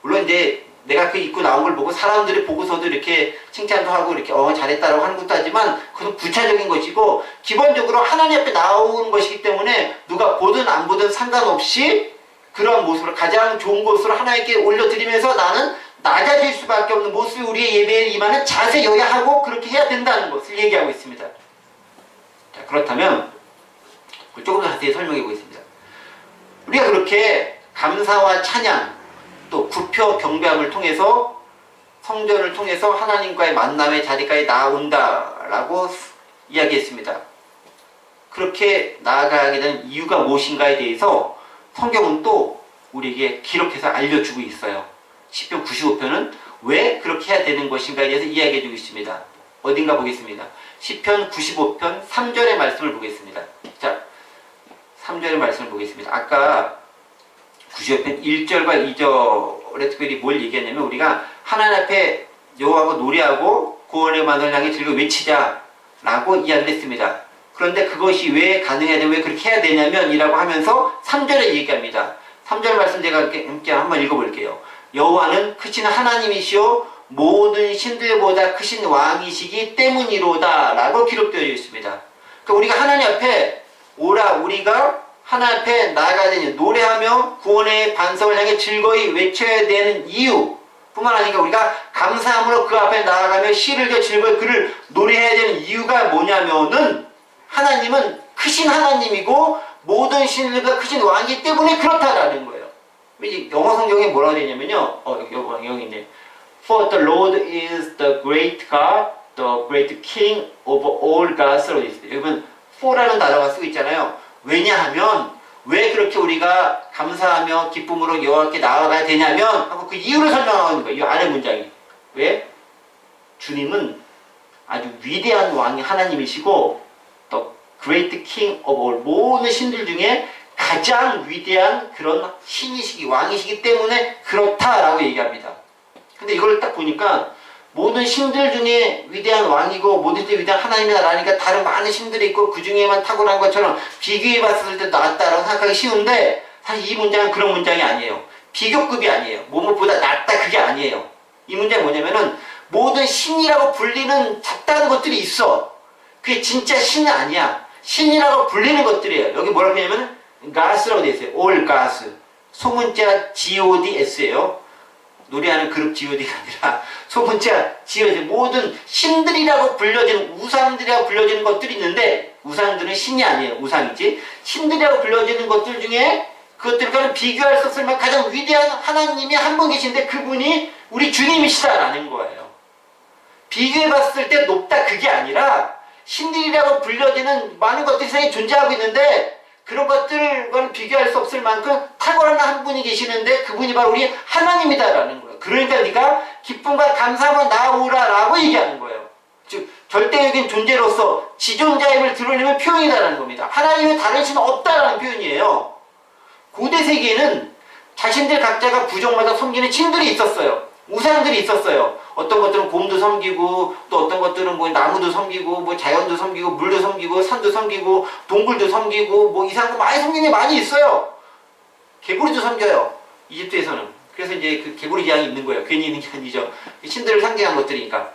물론 이제 내가 그 입고 나온 걸 보고 사람들이 보고서도 이렇게 칭찬도 하고 이렇게 잘했다라고 하는 것도 하지만 그건 부차적인 것이고 기본적으로 하나님 앞에 나오는 것이기 때문에 누가 보든 안 보든 상관없이 그런 모습으로 가장 좋은 것으로 하나님께 올려드리면서 나는 낮아질 수밖에 없는 모습이 우리의 예배에 임하는 자세여야 하고 그렇게 해야 된다는 것을 얘기하고 있습니다. 자, 그렇다면 조금 더 자세히 설명해 보겠습니다. 우리가 그렇게 감사와 찬양 또 구표 경배함을 통해서 성전을 통해서 하나님과의 만남의 자리까지 나아온다라고 이야기했습니다. 그렇게 나아가게 된 이유가 무엇인가에 대해서 성경은 또 우리에게 기록해서 알려주고 있어요. 시편 95편은 왜 그렇게 해야 되는 것인가에 대해서 이야기해주고 있습니다. 어딘가 보겠습니다. 시편 95편 3절의 말씀을 보겠습니다. 자, 3절의 말씀을 보겠습니다. 아까 95편 1절과 2절에 특별히 뭘 얘기했냐면 우리가 하나님 앞에 여호와하고 노래하고 구원의 만을 향해 즐거이 외치자라고 이야기를 했습니다. 그런데 그것이 왜 가능해야 되고 왜 그렇게 해야 되냐면 이라고 하면서 3절에 얘기합니다. 3절 말씀 제가 함께 한번 읽어볼게요. 여호와는 크신 하나님이시오 모든 신들보다 크신 왕이시기 때문이로다 라고 기록되어 있습니다. 그러니까 우리가 하나님 앞에 우리가 하나님 앞에 나아가야 되는 노래하며 구원의 반석을 향해 즐거이 외쳐야 되는 이유 뿐만 아니라 우리가 감사함으로 그 앞에 나아가며 시를 져 즐거이 그를 노래해야 되는 이유가 뭐냐면은 하나님은 크신 하나님이고 모든 신들보다 크신 왕이기 때문에 그렇다라는 거예요. 영어 성경에 뭐라고 되어 있냐면요. 여기 있네. For the Lord is the great God, the great King of all gods라고 되어 있어요. 여러분, for라는 단어가 쓰고 있잖아요. 왜냐하면 왜 그렇게 우리가 감사하며 기쁨으로 여호와께 나아가야 되냐면 하고 그 이유를 설명하는 거예요. 이 아래 문장이. 왜? 주님은 아주 위대한 왕이 하나님이시고 the great King of all 모든 신들 중에 가장 위대한 그런 신이시기 왕이시기 때문에 그렇다라고 얘기합니다. 근데 이걸 딱 보니까 모든 신들 중에 위대한 왕이고 모든 신들 위대한 하나님이다라니까 다른 많은 신들이 있고 그 중에만 탁월한 것처럼 비교해 봤을 때 낫다라고 생각하기 쉬운데 사실 이 문장은 그런 문장이 아니에요. 비교급이 아니에요. 뭐뭐보다 낫다 그게 아니에요. 이 문장이 뭐냐면은 모든 신이라고 불리는 작다는 것들이 있어. 그게 진짜 신은 아니야. 신이라고 불리는 것들이에요. 여기 뭐라고 하냐면 Gods라고 되어 있어요. All Gods. 소문자 Gods예요. 노래하는 그룹 God가 아니라 소문자 Gods. 모든 신들이라고 불려지는 우상들이라고 불려지는 것들이 있는데 우상들은 신이 아니에요. 우상이지. 신들이라고 불려지는 것들 중에 그것들과는 비교할 수 없을 만큼 가장 위대한 하나님이 한 분 계신데 그분이 우리 주님이시다라는 거예요. 비교해봤을 때 높다 그게 아니라 신들이라고 불려지는 많은 것들이 세상에 존재하고 있는데 그런 것들과는 비교할 수 없을 만큼 탁월한 한 분이 계시는데 그분이 바로 우리 하나님이다라는 거예요. 그러니까 네가 기쁨과 감사함을 나오라라고 얘기하는 거예요. 즉 절대적인 존재로서 지존자임을 드러내는 표현이다라는 겁니다. 하나님의 다른 신은 없다라는 표현이에요. 고대 세계에는 자신들 각자가 부족마다 섬기는 신들이 있었어요. 우상들이 있었어요. 어떤 것들은 곰도 섬기고 또 어떤 것들은 뭐 나무도 섬기고 뭐 자연도 섬기고 물도 섬기고 산도 섬기고 동굴도 섬기고 뭐 이상한 거 많이 섬기는 게 많이 있어요. 개구리도 섬겨요. 이집트에서는. 그래서 이제 그 개구리 재앙이 있는 거예요. 괜히 있는 게 아니죠. 신들을 상징한 것들이니까.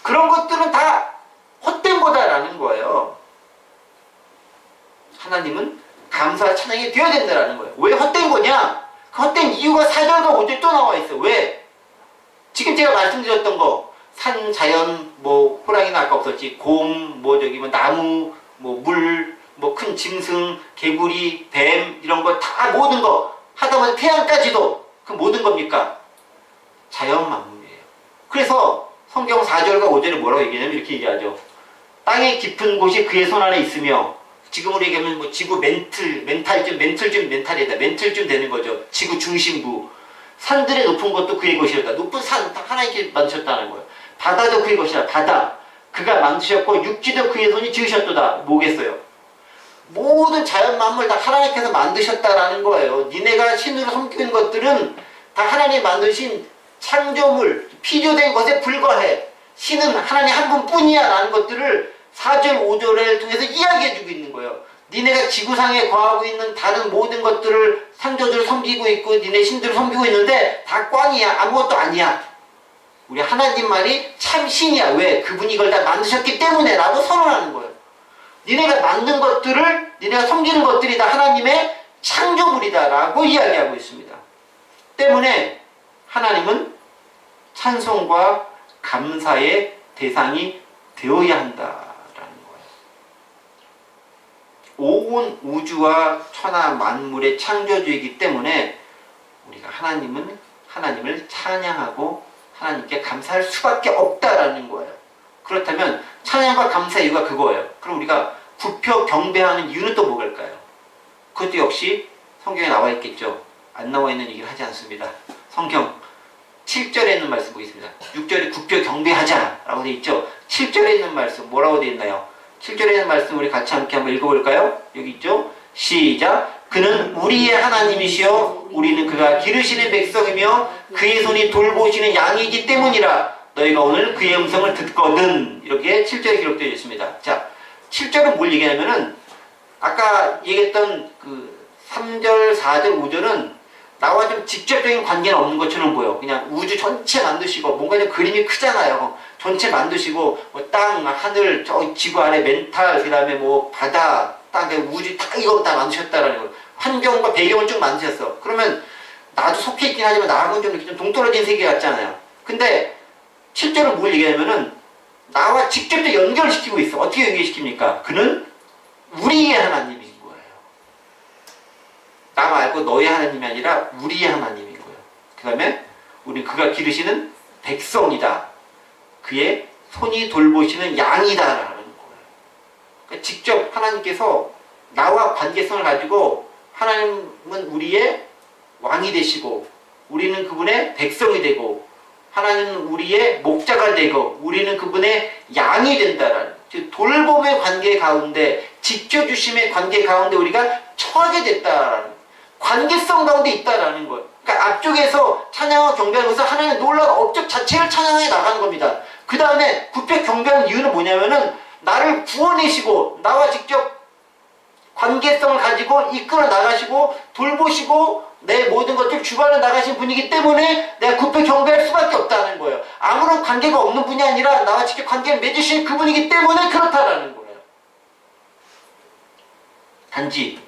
그런 것들은 다 헛된 거다라는 거예요. 하나님은 감사와 찬양이 되어야 된다라는 거예요. 왜 헛된 거냐? 그 헛된 이유가 4절과 5절에 또 나와 있어요. 왜? 지금 제가 말씀드렸던 거, 산, 자연, 뭐, 호랑이는 아까 없었지, 곰, 뭐, 저기, 뭐, 나무, 뭐, 물, 뭐, 큰 짐승, 개구리, 뱀, 이런 거 다 모든 거, 하다못해 태양까지도 그 모든 겁니까? 자연 만물이에요. 그래서 성경 4절과 5절에 뭐라고 얘기하냐면 이렇게 얘기하죠. 땅의 깊은 곳이 그의 손 안에 있으며, 지금으로 얘기하면 뭐 지구 멘탈쯤 되는 거죠. 지구 중심부. 산들의 높은 것도 그의 것이었다. 높은 산 하나님께 만드셨다는 거예요. 바다도 그의 것이다. 바다. 그가 만드셨고 육지도 그의 손이 지으셨도다. 뭐겠어요? 모든 자연 만물 다 하나님께서 만드셨다라는 거예요. 니네가 신으로 섬기는 것들은 다 하나님이 만드신 창조물, 피조된 것에 불과해. 신은 하나님 한 분뿐이야 라는 것들을 4절, 5절을 통해서 이야기해주고 있는 거예요. 니네가 지구상에 거하고 있는 다른 모든 것들을 창조주를 섬기고 있고 니네 신들을 섬기고 있는데 다 꽝이야. 아무것도 아니야. 우리 하나님만이 참 신이야. 왜? 그분이 이걸 다 만드셨기 때문에 라고 선언하는 거예요. 니네가 만든 것들을 니네가 섬기는 것들이 다 하나님의 창조물이다 라고 이야기하고 있습니다. 때문에 하나님은 찬송과 감사의 대상이 되어야 한다. 온 우주와 천하 만물의 창조주이기 때문에 우리가 하나님을 찬양하고 하나님께 감사할 수밖에 없다라는 거예요. 그렇다면 찬양과 감사의 이유가 그거예요. 그럼 우리가 굽혀 경배하는 이유는 또 뭐일까요? 그것도 역시 성경에 나와 있겠죠. 안 나와 있는 얘기를 하지 않습니다. 성경 7절에 있는 말씀 보겠습니다. 6절에 굽혀 경배하자라고 되어 있죠. 7절에 있는 말씀 뭐라고 되어 있나요? 7절에 있는 말씀 우리 같이 함께 한번 읽어볼까요? 여기 있죠? 시작! 그는 우리의 하나님이시여 우리는 그가 기르시는 백성이며 그의 손이 돌보시는 양이기 때문이라 너희가 오늘 그의 음성을 듣거든. 이렇게 7절에 기록되어 있습니다. 자, 7절은 뭘 얘기하냐면은 아까 얘기했던 그 3절, 4절, 5절은 나와 좀 직접적인 관계는 없는 것처럼 보여. 그냥 우주 전체 만드시고 뭔가 좀 그림이 크잖아요. 전체 만드시고 뭐 땅, 하늘, 저 지구 아래 멘탈, 그 다음에 뭐 바다, 땅, 우주 다 이거 다 만드셨다라는 거. 환경과 배경을 쭉 만드셨어. 그러면 나도 속해 있긴 하지만 나하고는 좀 이렇게 좀 동떨어진 세계 같잖아요. 근데 7절은 뭘 얘기하냐면은 나와 직접적 연결시키고 있어. 어떻게 연결시킵니까? 그는 우리의 하나님인 거예요. 나 말고 너의 하나님이 아니라 우리의 하나님인 거예요. 그 다음에 우리는 그가 기르시는 백성이다. 그의 손이 돌보시는 양이다라는 거예요. 그러니까 직접 하나님께서 나와 관계성을 가지고 하나님은 우리의 왕이 되시고 우리는 그분의 백성이 되고 하나님은 우리의 목자가 되고 우리는 그분의 양이 된다라는 즉 돌봄의 관계 가운데 지켜주심의 관계 가운데 우리가 처하게 됐다라는 관계성 가운데 있다라는 거예요. 그러니까 앞쪽에서 찬양과 경배하면서 하나님의 놀라운 업적 자체를 찬양해 나가는 겁니다. 그 다음에 굽혀 경배하는 이유는 뭐냐면은 나를 구원해시고 나와 직접 관계성을 가지고 이끌어 나가시고 돌보시고 내 모든 것들 주관해 나가신 분이기 때문에 내가 굽혀 경배할 수밖에 없다는 거예요. 아무런 관계가 없는 분이 아니라 나와 직접 관계를 맺으신 그분이기 때문에 그렇다라는 거예요. 단지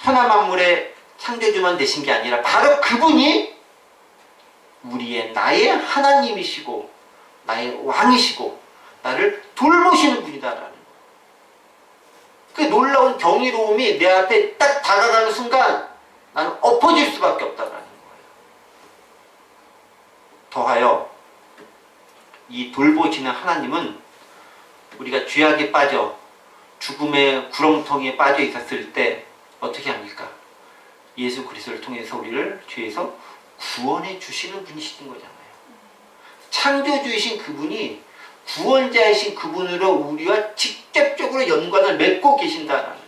천하 만물의 창조주만 되신 게 아니라 바로 그분이 나의 하나님이시고 나의 왕이시고 나를 돌보시는 분이다라는 거예요. 그 놀라운 경이로움이 내 앞에 딱 다가가는 순간 나는 엎어질 수밖에 없다라는 거예요. 더하여 이 돌보시는 하나님은 우리가 죄악에 빠져 죽음의 구렁텅이에 빠져 있었을 때 어떻게 합니까? 예수 그리스도를 통해서 우리를 죄에서 구원해 주시는 분이신 거잖아요. 창조주이신 그분이 구원자이신 그분으로 우리와 직접적으로 연관을 맺고 계신다라는 거예요.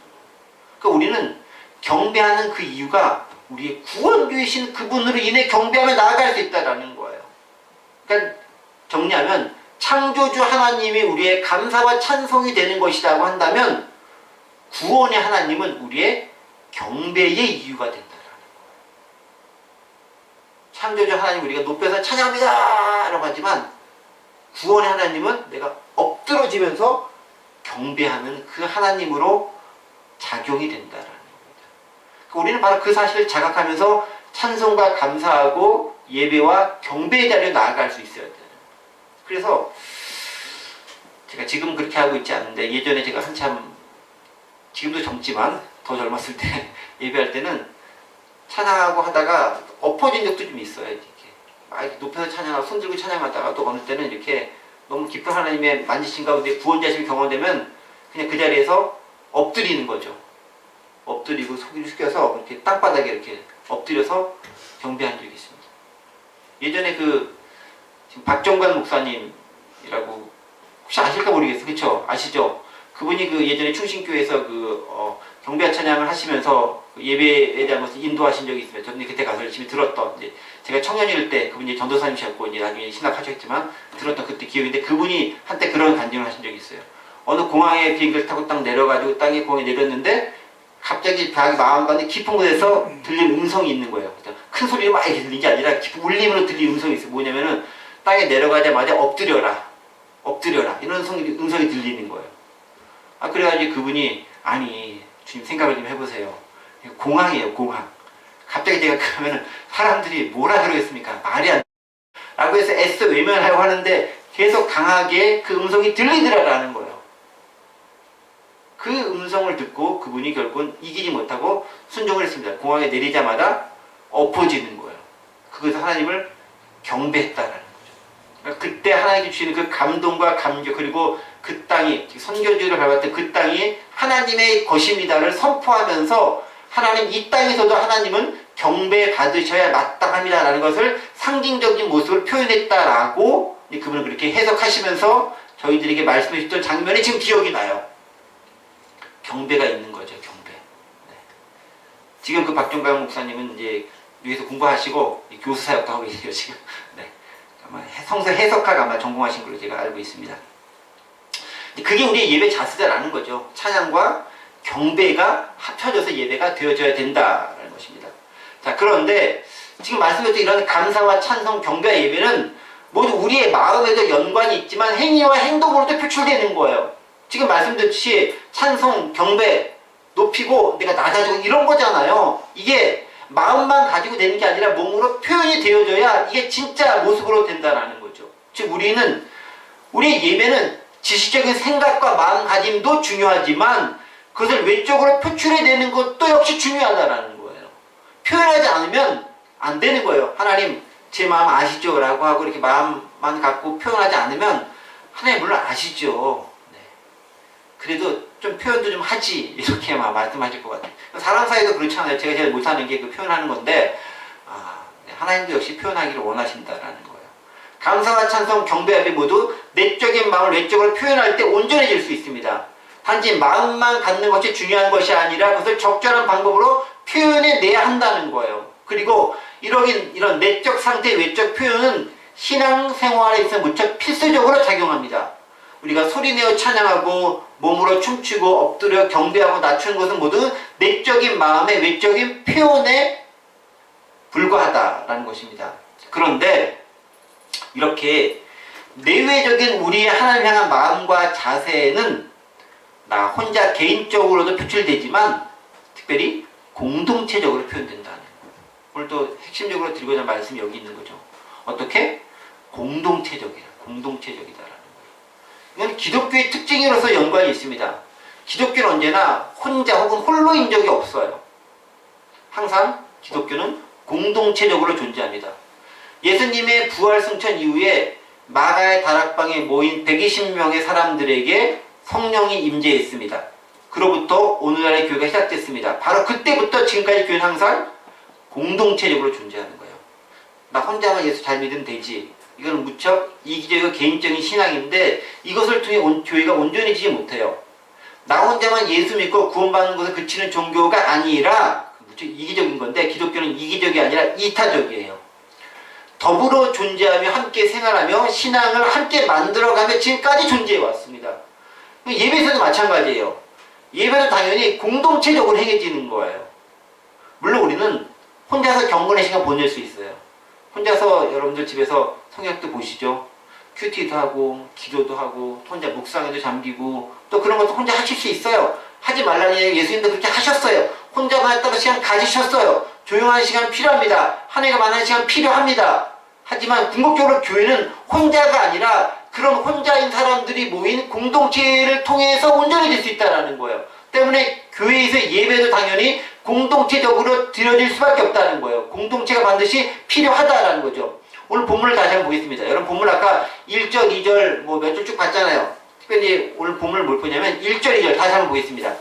그러니까 우리는 경배하는 그 이유가 우리의 구원주이신 그분으로 인해 경배하며 나아갈 수 있다라는 거예요. 그러니까 정리하면 창조주 하나님이 우리의 감사와 찬송이 되는 것이라고 한다면 구원의 하나님은 우리의 경배의 이유가 된다라는 거예요. 창조주 하나님 우리가 높여서 찬양합니다 라고 하지만 구원의 하나님은 내가 엎드러지면서 경배하는 그 하나님으로 작용이 된다라는 겁니다. 우리는 바로 그 사실을 자각하면서 찬송과 감사하고 예배와 경배의 자리로 나아갈 수 있어야 돼요. 그래서 제가 지금 그렇게 하고 있지 않은데 예전에 제가 한참 지금도 젊지만 더 젊었을 때 예배할 때는 찬양하고 하다가 엎어진 적도 좀 있어요. 이렇게 막 이렇게 높여서 찬양하고 손 들고 찬양하다가 또 어느 때는 이렇게 너무 깊은 하나님의 만지신 가운데 구원자심이 경험되면 그냥 그 자리에서 엎드리는 거죠. 엎드리고 속을 숙여서 이렇게 땅바닥에 이렇게 엎드려서 경배한 적이 있습니다. 예전에 지금 박정관 목사님이라고 혹시 아실까 모르겠어요. 그쵸? 아시죠? 그분이 예전에 충신교회에서 경배 찬양을 하시면서 예배에 대한 것을 인도하신 적이 있습니다. 저는 그때 가서 열심히 들었던, 이제 제가 청년일 때 그분이 전도사님이셨고 이제 나중에 신학하셨지만 들었던 그때 기억인데 그분이 한때 그런 간증을 하신 적이 있어요. 어느 공항에 비행기를 타고 딱 내려가지고 땅에 공항에 내렸는데 갑자기 자기 마음가운데 깊은 곳에서 들린 음성이 있는 거예요. 큰 소리로 막 이렇게 들린 게 아니라 깊은 울림으로 들린 음성이 있어요. 뭐냐면은 땅에 내려가자마자 엎드려라 이런 음성이 들리는 거예요. 그래가지고 그분이 아니 주님 생각을 좀 해보세요. 공항이에요, 공항. 갑자기 제가 그러면은 사람들이 뭐라 그러겠습니까? 말이 안 돼. 라고 해서 애써 외면하려고 하는데 계속 강하게 그 음성이 들리더라라는 거예요. 그 음성을 듣고 그분이 결국은 이기지 못하고 순종을 했습니다. 공항에 내리자마자 엎어지는 거예요. 그것을 하나님을 경배했다라는 거죠. 그러니까 그때 하나님께 주시는 그 감동과 감격 그리고 그 땅이 선교지를 밟았던 그 땅이 하나님의 것입니다를 선포하면서 하나님 이 땅에서도 하나님은 경배 받으셔야 마땅합니다라는 것을 상징적인 모습을 표현했다라고 그분은 그렇게 해석하시면서 저희들에게 말씀해 주셨던 장면이 지금 기억이 나요. 경배가 있는 거죠, 경배. 네. 지금 그 박정강 목사님은 이제 여기서 공부하시고 교수 사역도 하고 계세요, 지금. 네. 아마 성서 해석학 아마 전공하신 걸로 제가 알고 있습니다. 그게 우리의 예배 자세다라는 거죠. 찬양과 경배가 합쳐져서 예배가 되어져야 된다라는 것입니다. 자, 그런데 지금 말씀드렸던 이런 감사와 찬송, 경배와 예배는 모두 우리의 마음에도 연관이 있지만 행위와 행동으로도 표출되는 거예요. 지금 말씀드렸듯이 찬송, 경배, 높이고 내가 낮아지고 이런 거잖아요. 이게 마음만 가지고 되는 게 아니라 몸으로 표현이 되어져야 이게 진짜 모습으로 된다는 거죠. 즉 우리의 예배는 지식적인 생각과 마음가짐도 중요하지만 그것을 외적으로 표출해내는 것도 역시 중요하다는 거예요. 표현하지 않으면 안 되는 거예요. 하나님 제 마음 아시죠? 라고 하고 이렇게 마음만 갖고 표현하지 않으면 하나님 물론 아시죠. 네. 그래도 좀 표현도 좀 하지 이렇게 말씀하실 것 같아요. 사람 사이도 그렇잖아요. 제가 제일 못하는 게 그 표현하는 건데 하나님도 역시 표현하기를 원하신다라는 거예요. 감사와 찬송, 경배, 예배 모두 내적인 마음을 외적으로 표현할 때 온전해질 수 있습니다. 단지 마음만 갖는 것이 중요한 것이 아니라 그것을 적절한 방법으로 표현해내야 한다는 거예요. 그리고 이런 내적 상태의 외적 표현은 신앙생활에 있어 무척 필수적으로 작용합니다. 우리가 소리내어 찬양하고 몸으로 춤추고 엎드려 경배하고 낮추는 것은 모두 내적인 마음의 외적인 표현에 불과하다라는 것입니다. 그런데 이렇게 내외적인 우리의 하나님 향한 마음과 자세는 나 혼자 개인적으로도 표출되지만 특별히 공동체적으로 표현된다는 거예요. 오늘 또 핵심적으로 드리고자 하는 말씀이 여기 있는 거죠. 어떻게? 공동체적이다라는 거예요. 이건 기독교의 특징으로서 연관이 있습니다. 기독교는 언제나 혼자 혹은 홀로인 적이 없어요. 항상 기독교는 공동체적으로 존재합니다. 예수님의 부활 승천 이후에 마가의 다락방에 모인 120명의 사람들에게 성령이 임재했습니다. 그로부터 오늘날의 교회가 시작됐습니다. 바로 그때부터 지금까지 교회는 항상 공동체적으로 존재하는 거예요. 나 혼자만 예수 잘 믿으면 되지. 이건 무척 이기적이고 개인적인 신앙인데 이것을 통해 교회가 온전해지지 못해요. 나 혼자만 예수 믿고 구원받는 것에 그치는 종교가 아니라 무척 이기적인 건데 기독교는 이기적이 아니라 이타적이에요. 더불어 존재하며 함께 생활하며 신앙을 함께 만들어가며 지금까지 존재해 왔습니다. 예배에서도 마찬가지예요. 예배는 당연히 공동체적으로 행해지는 거예요. 물론 우리는 혼자서 경건의 시간 보낼 수 있어요. 혼자서 여러분들 집에서 성경도 보시죠. 큐티도 하고 기도도 하고 혼자 묵상에도 잠기고 또 그런 것도 혼자 하실 수 있어요. 하지 말라는 얘기 예수님도 그렇게 하셨어요. 혼자만 했다가 시간 가지셨어요. 조용한 시간 필요합니다. 한 해가 많은 시간 필요합니다. 하지만 궁극적으로 교회는 혼자가 아니라 그런 혼자인 사람들이 모인 공동체를 통해서 온전해질 수 있다는 거예요. 때문에 교회에서 예배도 당연히 공동체적으로 드려질 수밖에 없다는 거예요. 공동체가 반드시 필요하다라는 거죠. 오늘 본문을 다시 한번 보겠습니다. 여러분 본문 아까 1절, 2절 뭐 몇 줄 쭉 봤잖아요. 특별히 오늘 본문을 뭘 보냐면 1절, 2절 다시 한번 보겠습니다.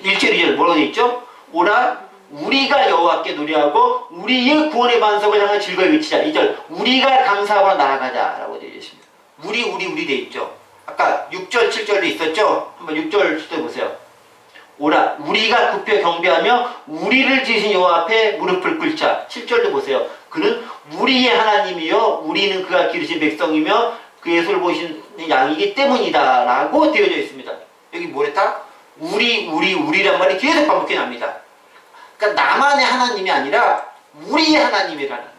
1절, 2절 뭐라고 되어 있죠? 오라 우리가 여호와께 노래하고 우리의 구원의 반석을 향해 즐거이 외치자. 2절 우리가 감사하고 나아가자 라고 되어 있습니다. 우리 되어 있죠. 아까 6절, 7절도 있었죠? 한번 6절, 7절 보세요. 오라 우리가 굽혀 경배하며 우리를 지으신 여호와 앞에 무릎을 꿇자. 7절도 보세요. 그는 우리의 하나님이요 우리는 그가 기르신 백성이며 그의 손을 보시는 양이기 때문이다 라고 되어져 있습니다. 여기 뭐랬다? 우리란 말이 계속 반복해 납니다. 그러니까 나만의 하나님이 아니라 우리의 하나님이라는 거예요.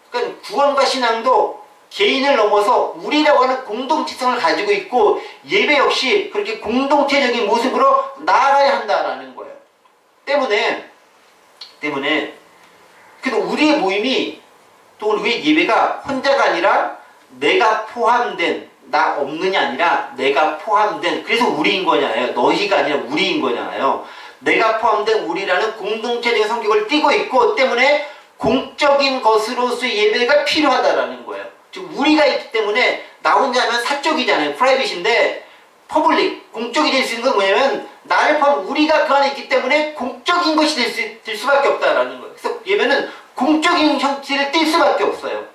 그러니까 구원과 신앙도 개인을 넘어서 우리라고 하는 공동체성을 가지고 있고 예배 역시 그렇게 공동체적인 모습으로 나아가야 한다라는 거예요. 때문에 그래도 우리의 모임이 또 우리의 예배가 혼자가 아니라 내가 포함된 나 없느냐 아니라 내가 포함된 그래서 우리인 거잖아요. 너희가 아니라 우리인 거잖아요. 내가 포함된 우리라는 공동체적인 성격을 띠고 있고 때문에 공적인 것으로서의 예배가 필요하다라는 거예요. 즉 우리가 있기 때문에 나 혼자 하면 사적이잖아요. 프라이빗인데 퍼블릭, 공적이 될 수 있는 건 뭐냐면 나를 포함 우리가 그 안에 있기 때문에 공적인 것이 될 수밖에 없다라는 거예요. 그래서 예배는 공적인 형태를 띌 수밖에 없어요.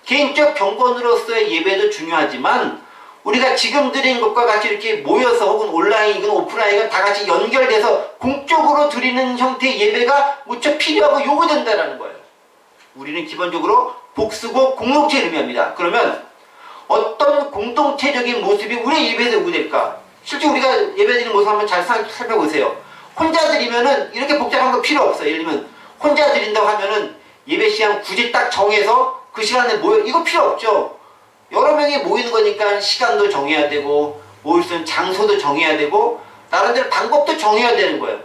개인적 경건으로서의 예배도 중요하지만 우리가 지금 드린 것과 같이 이렇게 모여서 혹은 온라인이건 오프라인이건 다 같이 연결돼서 공적으로 드리는 형태의 예배가 무척 필요하고 요구된다는 거예요. 우리는 기본적으로 복수고 공동체를 의미합니다. 그러면 어떤 공동체적인 모습이 우리의 예배에서 요구될까? 실제 우리가 예배드리는 모습 한번 잘 살펴보세요. 혼자 드리면은 이렇게 복잡한 거 필요 없어요. 예를 들면 혼자 드린다고 하면은 예배 시간 굳이 딱 정해서 그 시간에 모여 이거 필요 없죠. 여러 명이 모이는 거니까 시간도 정해야 되고 모일 수 있는 장소도 정해야 되고 나름대로 방법도 정해야 되는 거예요.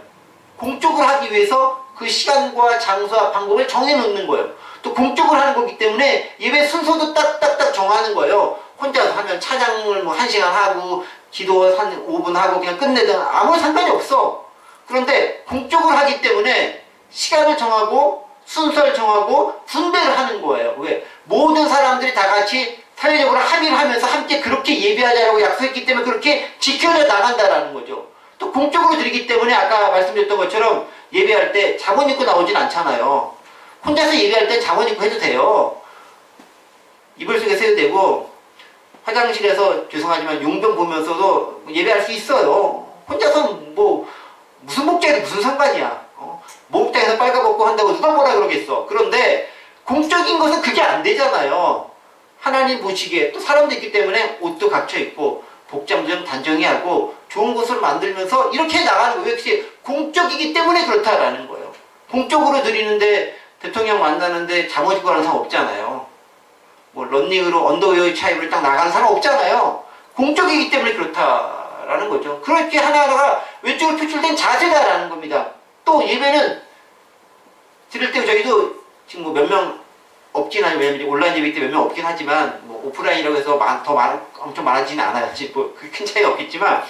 공적으로 하기 위해서 그 시간과 장소와 방법을 정해놓는 거예요. 또 공적으로 하는 거기 때문에 예배 순서도 딱딱딱 정하는 거예요. 혼자서 하면 찬양을 뭐 1시간 하고 기도 한 5분 하고 그냥 끝내든 아무 상관이 없어. 그런데 공적으로 하기 때문에 시간을 정하고 순서를 정하고 분배를 하는 거예요. 왜? 모든 사람들이 다 같이 사회적으로 합의를 하면서 함께 그렇게 예배하자라고 약속했기 때문에 그렇게 지켜져 나간다라는 거죠. 또 공적으로 드리기 때문에 아까 말씀드렸던 것처럼 예배할 때 잠옷 입고 나오진 않잖아요. 혼자서 예배할 때 잠옷 입고 해도 돼요. 이불 속에서 해도 되고 화장실에서 죄송하지만 용변 보면서도 예배할 수 있어요. 혼자서 뭐 무슨 목장에도 무슨 상관이야. 목장에서 빨가벗고 한다고 누가 뭐라 그러겠어. 그런데 공적인 것은 그게 안 되잖아요. 하나님 보시기에 또 사람도 있기 때문에 옷도 갖춰 입고 복장도 좀 단정히 하고 좋은 곳을 만들면서 이렇게 나가는 거예요. 역시 공적이기 때문에 그렇다라는 거예요. 공적으로 드리는데 대통령 만나는데 잠옷 입고 가는 사람 없잖아요. 뭐 런닝으로 언더웨어 차입으로 딱 나가는 사람 없잖아요. 공적이기 때문에 그렇다라는 있다라는 거죠. 그렇게 하나하나가 왼쪽으로 표출된 자세다라는 겁니다. 또 예배는 드릴 때 저희도 지금 뭐 몇 명 없긴 하지만, 왜냐면 이제 온라인 예배 때 몇 명 없긴 하지만, 뭐 오프라인이라고 해서 엄청 많아지진 않아요. 뭐 큰 차이가 없겠지만,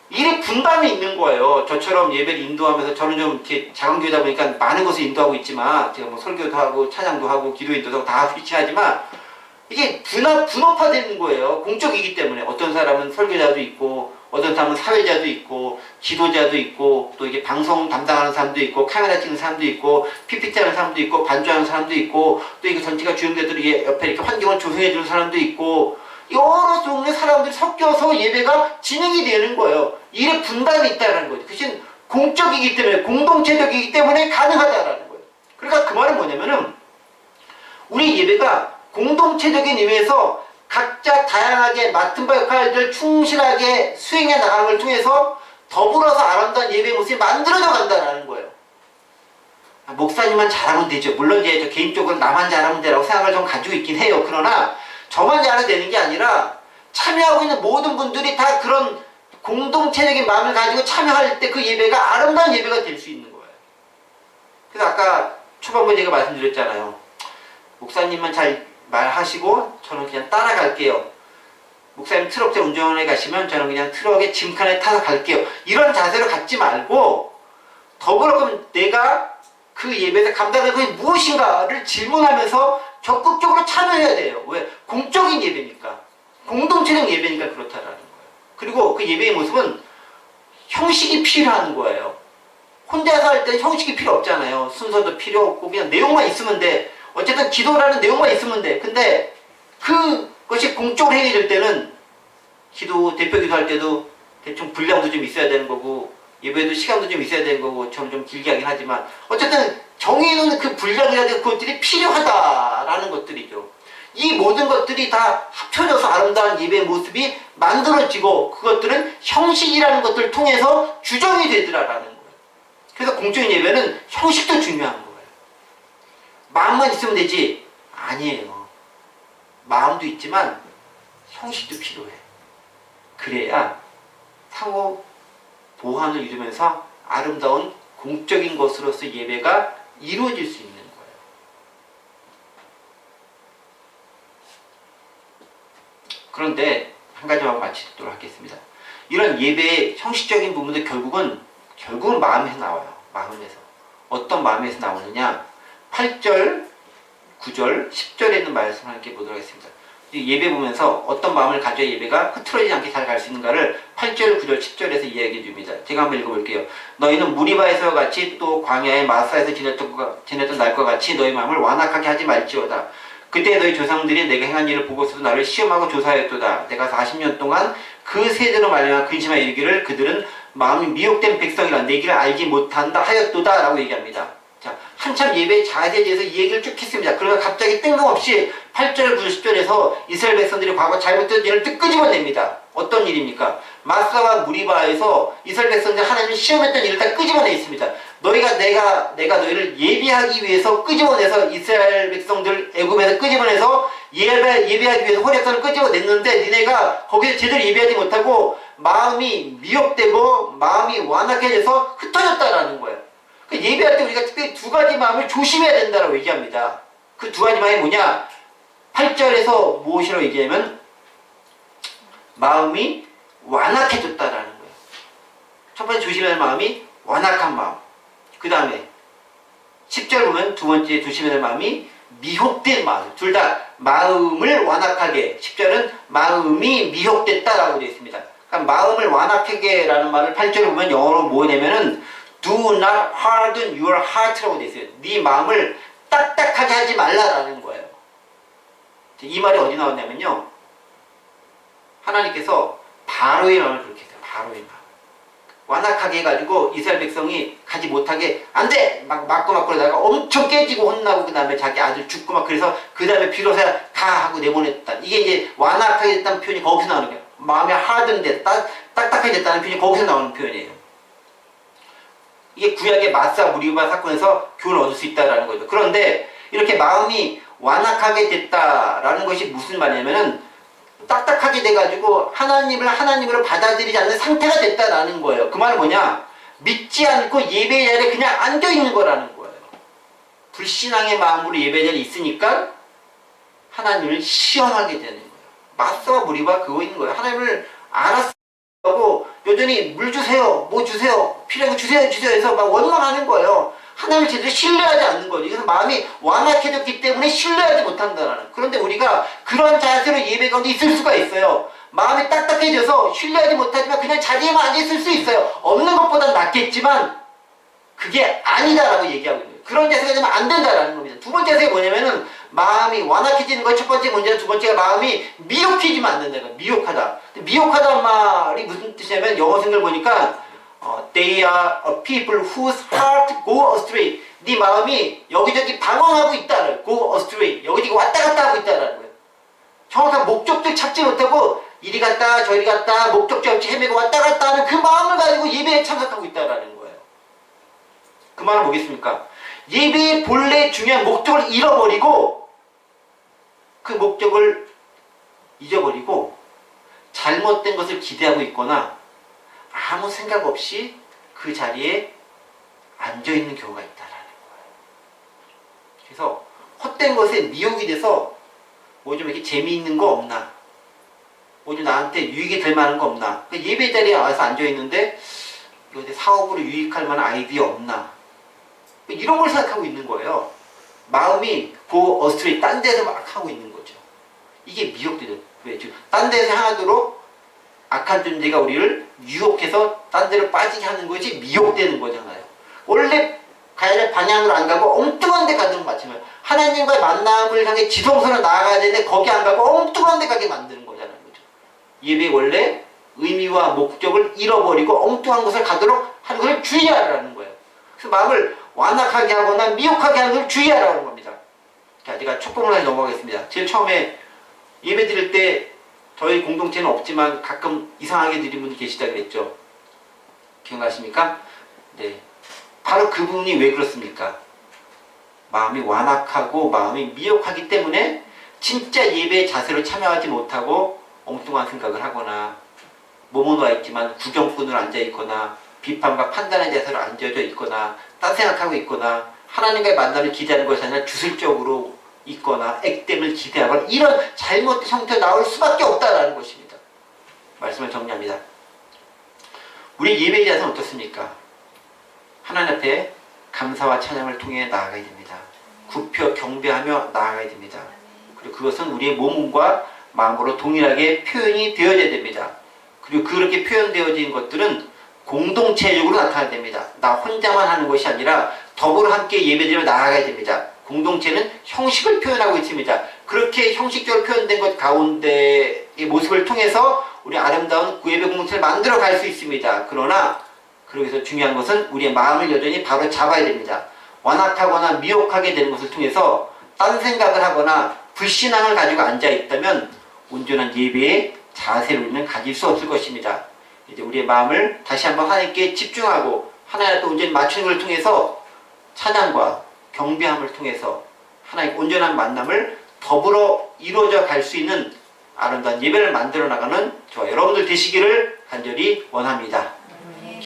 일의 분담이 있는 거예요. 저처럼 예배를 인도하면서 저는 좀 이렇게 작은 교회다 보니까 많은 것을 인도하고 있지만, 제가 뭐 설교도 하고 찬양도 하고 기도 인도도 하고 다 하고 있긴 하지만, 이게 분업화되는 거예요. 공적이기 때문에. 어떤 사람은 설교자도 있고, 어떤 사람은 사회자도 있고, 지도자도 있고, 또 이게 방송 담당하는 사람도 있고, 카메라 찍는 사람도 있고, PPT 하는 사람도 있고, 반주하는 사람도 있고, 또 이게 전체가 주연자들이 옆에 이렇게 환경을 조성해주는 사람도 있고, 여러 종류의 사람들이 섞여서 예배가 진행이 되는 거예요. 일에 분담이 있다는 거죠. 그것은 공적이기 때문에, 공동체적이기 때문에 가능하다라는 거예요. 그러니까 그 말은 뭐냐면은, 우리 예배가 공동체적인 의미에서 각자 다양하게 맡은 바 역할을 충실하게 수행해 나가는 걸 통해서 더불어서 아름다운 예배의 모습이 만들어져 간다는 거예요. 목사님만 잘하면 되죠. 물론 이제 저 개인적으로 나만 잘하면 되라고 생각을 좀 가지고 있긴 해요. 그러나 저만 잘하면 되는 게 아니라 참여하고 있는 모든 분들이 다 그런 공동체적인 마음을 가지고 참여할 때 그 예배가 아름다운 예배가 될 수 있는 거예요. 그래서 아까 초반부에 제가 말씀드렸잖아요. 목사님만 잘 말하시고 저는 그냥 따라갈게요. 목사님 트럭대 운전해 가시면 저는 그냥 트럭에 짐칸에 타서 갈게요. 이런 자세로 갖지 말고 더불어 그럼 내가 그 예배에서 감당할 것이 무엇인가를 질문하면서 적극적으로 참여해야 돼요. 왜? 공적인 예배니까. 공동체적 예배니까 그렇다라는 거예요. 그리고 그 예배의 모습은 형식이 필요한 거예요. 혼자서 할 때는 형식이 필요 없잖아요. 순서도 필요 없고 그냥 내용만 있으면 돼. 어쨌든 기도라는 내용만 있으면 돼. 근데 그것이 공적으로 행해질 때는 대표 기도할 때도 대충 분량도 좀 있어야 되는 거고 예배도 시간도 좀 있어야 되는 거고 저는 좀 길게 하긴 하지만 어쨌든 정해놓은 그 분량이라든가 그것들이 필요하다라는 것들이죠. 이 모든 것들이 다 합쳐져서 아름다운 예배의 모습이 만들어지고 그것들은 형식이라는 것들을 통해서 규정이 되더라라는 거예요. 그래서 공적인 예배는 형식도 중요한 거예요. 마음만 있으면 되지? 아니에요. 마음도 있지만 형식도 필요해. 그래야 상호 보완을 이루면서 아름다운 공적인 것으로서 예배가 이루어질 수 있는 거예요. 그런데 한 가지만 마치도록 하겠습니다. 이런 예배의 형식적인 부분도 결국은 마음에서 나와요. 마음에서. 어떤 마음에서 나오느냐? 8절, 9절, 10절에 있는 말씀을 함께 보도록 하겠습니다. 예배 보면서 어떤 마음을 가져야 예배가 흐트러지지 않게 잘 갈 수 있는가를 8절, 9절, 10절에서 이야기해 줍니다. 제가 한번 읽어볼게요. 너희는 무리바에서와 같이 또 광야의 마사에서 지냈던 날과 같이 너희 마음을 완악하게 하지 말지어다. 그때 너희 조상들이 내가 행한 일을 보고서도 나를 시험하고 조사하였도다. 내가 40년 동안 그 세대로 말미암아 근심하여 이르기를 그들은 마음이 미혹된 백성이라 내 길을 알지 못한다 하였도다 라고 얘기합니다. 자, 한참 예배의 자세에 대해서 이 얘기를 쭉 했습니다. 그러다 갑자기 뜬금없이 8절, 9절, 10절에서 이스라엘 백성들이 과거 잘못된 일을 또 끄집어냅니다. 어떤 일입니까? 마사와 무리바에서 이스라엘 백성들이 하나님을 시험했던 일을 다 끄집어내 있습니다. 내가 너희를 예비하기 위해서 끄집어내서 이스라엘 백성들 애굽에서 끄집어내서 예배하기 위해서 호렙산을 끄집어냈는데 니네가 거기서 제대로 예배하지 못하고 마음이 미혹되고 마음이 완악해져서 흩어졌다라는 거예요. 예배할 때 우리가 특별히 두 가지 마음을 조심해야 된다고 얘기합니다. 그 두 가지 마음이 뭐냐? 8절에서 무엇이라고 얘기하면 마음이 완악해졌다라는 거예요. 첫 번째 조심해야 할 마음이 완악한 마음. 그 다음에 10절 보면 두 번째 조심해야 할 마음이 미혹된 마음. 둘 다 마음을 완악하게. 10절은 마음이 미혹됐다라고 되어 있습니다. 그러니까 마음을 완악하게라는 말을 8절에 보면 영어로 뭐냐면은 Do not harden your heart라고 되어 있어요. 네 마음을 딱딱하게 하지 말라라는 거예요. 이 말이 어디 나왔냐면요. 하나님께서 바로의 마음을 그렇게 했어요. 바로의 마음. 완악하게 해가지고 이스라엘 백성이 가지 못하게 안 돼! 막 맞고 그러다가 엄청 깨지고 혼나고 그 다음에 자기 아들 죽고 막 그래서 그 다음에 비로소야 가 하고 내보냈다. 이게 이제 완악하게 됐다는 표현이 거기서 나오는 거예요. 마음이 하든됐다, 딱딱하게 됐다는 표현이 거기서 나오는 표현이에요. 이게 구약의 마사 무리바 사건에서 교훈을 얻을 수 있다라는 거죠. 그런데 이렇게 마음이 완악하게 됐다라는 것이 무슨 말이냐면은 딱딱하게 돼가지고 하나님을 하나님으로 받아들이지 않는 상태가 됐다라는 거예요. 그 말은 뭐냐? 믿지 않고 예배 자리에 그냥 앉아 있는 거라는 거예요. 불신앙의 마음으로 예배 자리에 있으니까 하나님을 시험하게 되는 거예요. 마스와 무리와 그거 있는 거예요. 하나님을 알았고 여전히 물 주세요, 뭐 주세요, 필요한 거 주세요, 주세요 해서 막 원망하는 거예요. 하나님을 제대로 신뢰하지 않는 거죠. 그래서 마음이 완악해졌기 때문에 신뢰하지 못한다라는. 그런데 우리가 그런 자세로 예배 가운데 있을 수가 있어요. 마음이 딱딱해져서 신뢰하지 못하지만 그냥 자리에만 앉아있을 수 있어요. 없는 것보단 낫겠지만 그게 아니다라고 얘기하고 있는 거예요. 그런 자세가 되면 안 된다라는 겁니다. 두 번째 자세가 뭐냐면은 마음이 완악해지는 거 첫 번째 문제는, 두 번째가 마음이 미혹해지면 안 된다는 거예요. 미혹하다. 미혹하다는 말이 무슨 뜻이냐면 영어 생각을 보니까 They are a people whose heart go astray. 네 마음이 여기저기 방황하고 있다는, go astray. 여기저기 왔다 갔다 하고 있다는 거예요. 정확한 목적들 찾지 못하고 이리 갔다 저리 갔다 목적지 없이 헤매고 왔다 갔다 하는 그 마음을 가지고 예배에 참석하고 있다는 거예요. 그 말은 뭐겠습니까? 예배의 본래 중요한 목적을 잃어버리고 그 목적을 잊어버리고 잘못된 것을 기대하고 있거나 아무 생각 없이 그 자리에 앉아있는 경우가 있다라는 거예요. 그래서 헛된 것에 미혹이 돼서 뭐 좀 이렇게 재미있는 거 없나? 뭐 좀 나한테 유익이 될 만한 거 없나? 예배 자리에 와서 앉아있는데 이거 사업으로 유익할 만한 아이디어 없나? 이런 걸 생각하고 있는 거예요. 마음이 go astray, 딴 데서 막 하고 있는 거죠. 이게 미혹되죠. 왜? 딴 데서 향하도록 악한 존재가 우리를 유혹해서 딴 데로 빠지게 하는 것이 미혹되는 거잖아요. 원래 가야 될 방향으로 안 가고 엉뚱한 데 가는 거 마찬가지예요. 하나님과의 만남을 향해 지성소로 나아가야 되는데 거기 안 가고 엉뚱한 데 가게 만드는 거잖아요. 그죠? 예배의 원래 의미와 목적을 잃어버리고 엉뚱한 곳을 가도록 하는 것을 주의하라는 거예요. 그래서 마음을 완악하게 하거나 미혹하게 하는 걸 주의하라는 겁니다. 자, 제가 첫 부분으로 넘어가겠습니다. 제일 처음에 예배 드릴 때 저희 공동체는 없지만 가끔 이상하게 드린 분이 계시다 그랬죠. 기억나십니까? 네. 바로 그 부분이 왜 그렇습니까? 마음이 완악하고 마음이 미혹하기 때문에 진짜 예배의 자세로 참여하지 못하고 엉뚱한 생각을 하거나 몸은 와 있지만 구경꾼으로 앉아있거나 비판과 판단의 자세로 앉아져 있거나 딴 생각하고 있거나 하나님과의 만남을 기대하는 것이 아니라 주술적으로 있거나 액땜을 기대하거나 이런 잘못된 형태가 나올 수밖에 없다라는 것입니다. 말씀을 정리합니다. 우리 예배의 자세는 어떻습니까? 하나님 앞에 감사와 찬양을 통해 나아가야 됩니다. 굽혀 경배하며 나아가야 됩니다. 그리고 그것은 우리의 몸과 마음으로 동일하게 표현이 되어야 됩니다. 그리고 그렇게 표현되어진 것들은 공동체적으로 나타나야 됩니다. 나 혼자만 하는 것이 아니라 더불어 함께 예배드리며 나아가야 됩니다. 공동체는 형식을 표현하고 있습니다. 그렇게 형식적으로 표현된 것 가운데의 모습을 통해서 우리 아름다운 구예배 공동체를 만들어 갈 수 있습니다. 그러나 그러기서 중요한 것은 우리의 마음을 여전히 바로 잡아야 됩니다. 완악하거나 미혹하게 되는 것을 통해서 딴 생각을 하거나 불신앙을 가지고 앉아있다면 온전한 예배의 자세를 우리는 가질 수 없을 것입니다. 이제 우리의 마음을 다시 한번 하나님께 집중하고 하나님 앞에 온전히 맞추는 것을 통해서 찬양과 경배함을 통해서 하나님의 온전한 만남을 더불어 이루어져 갈 수 있는 아름다운 예배를 만들어 나가는 저와 여러분들 되시기를 간절히 원합니다.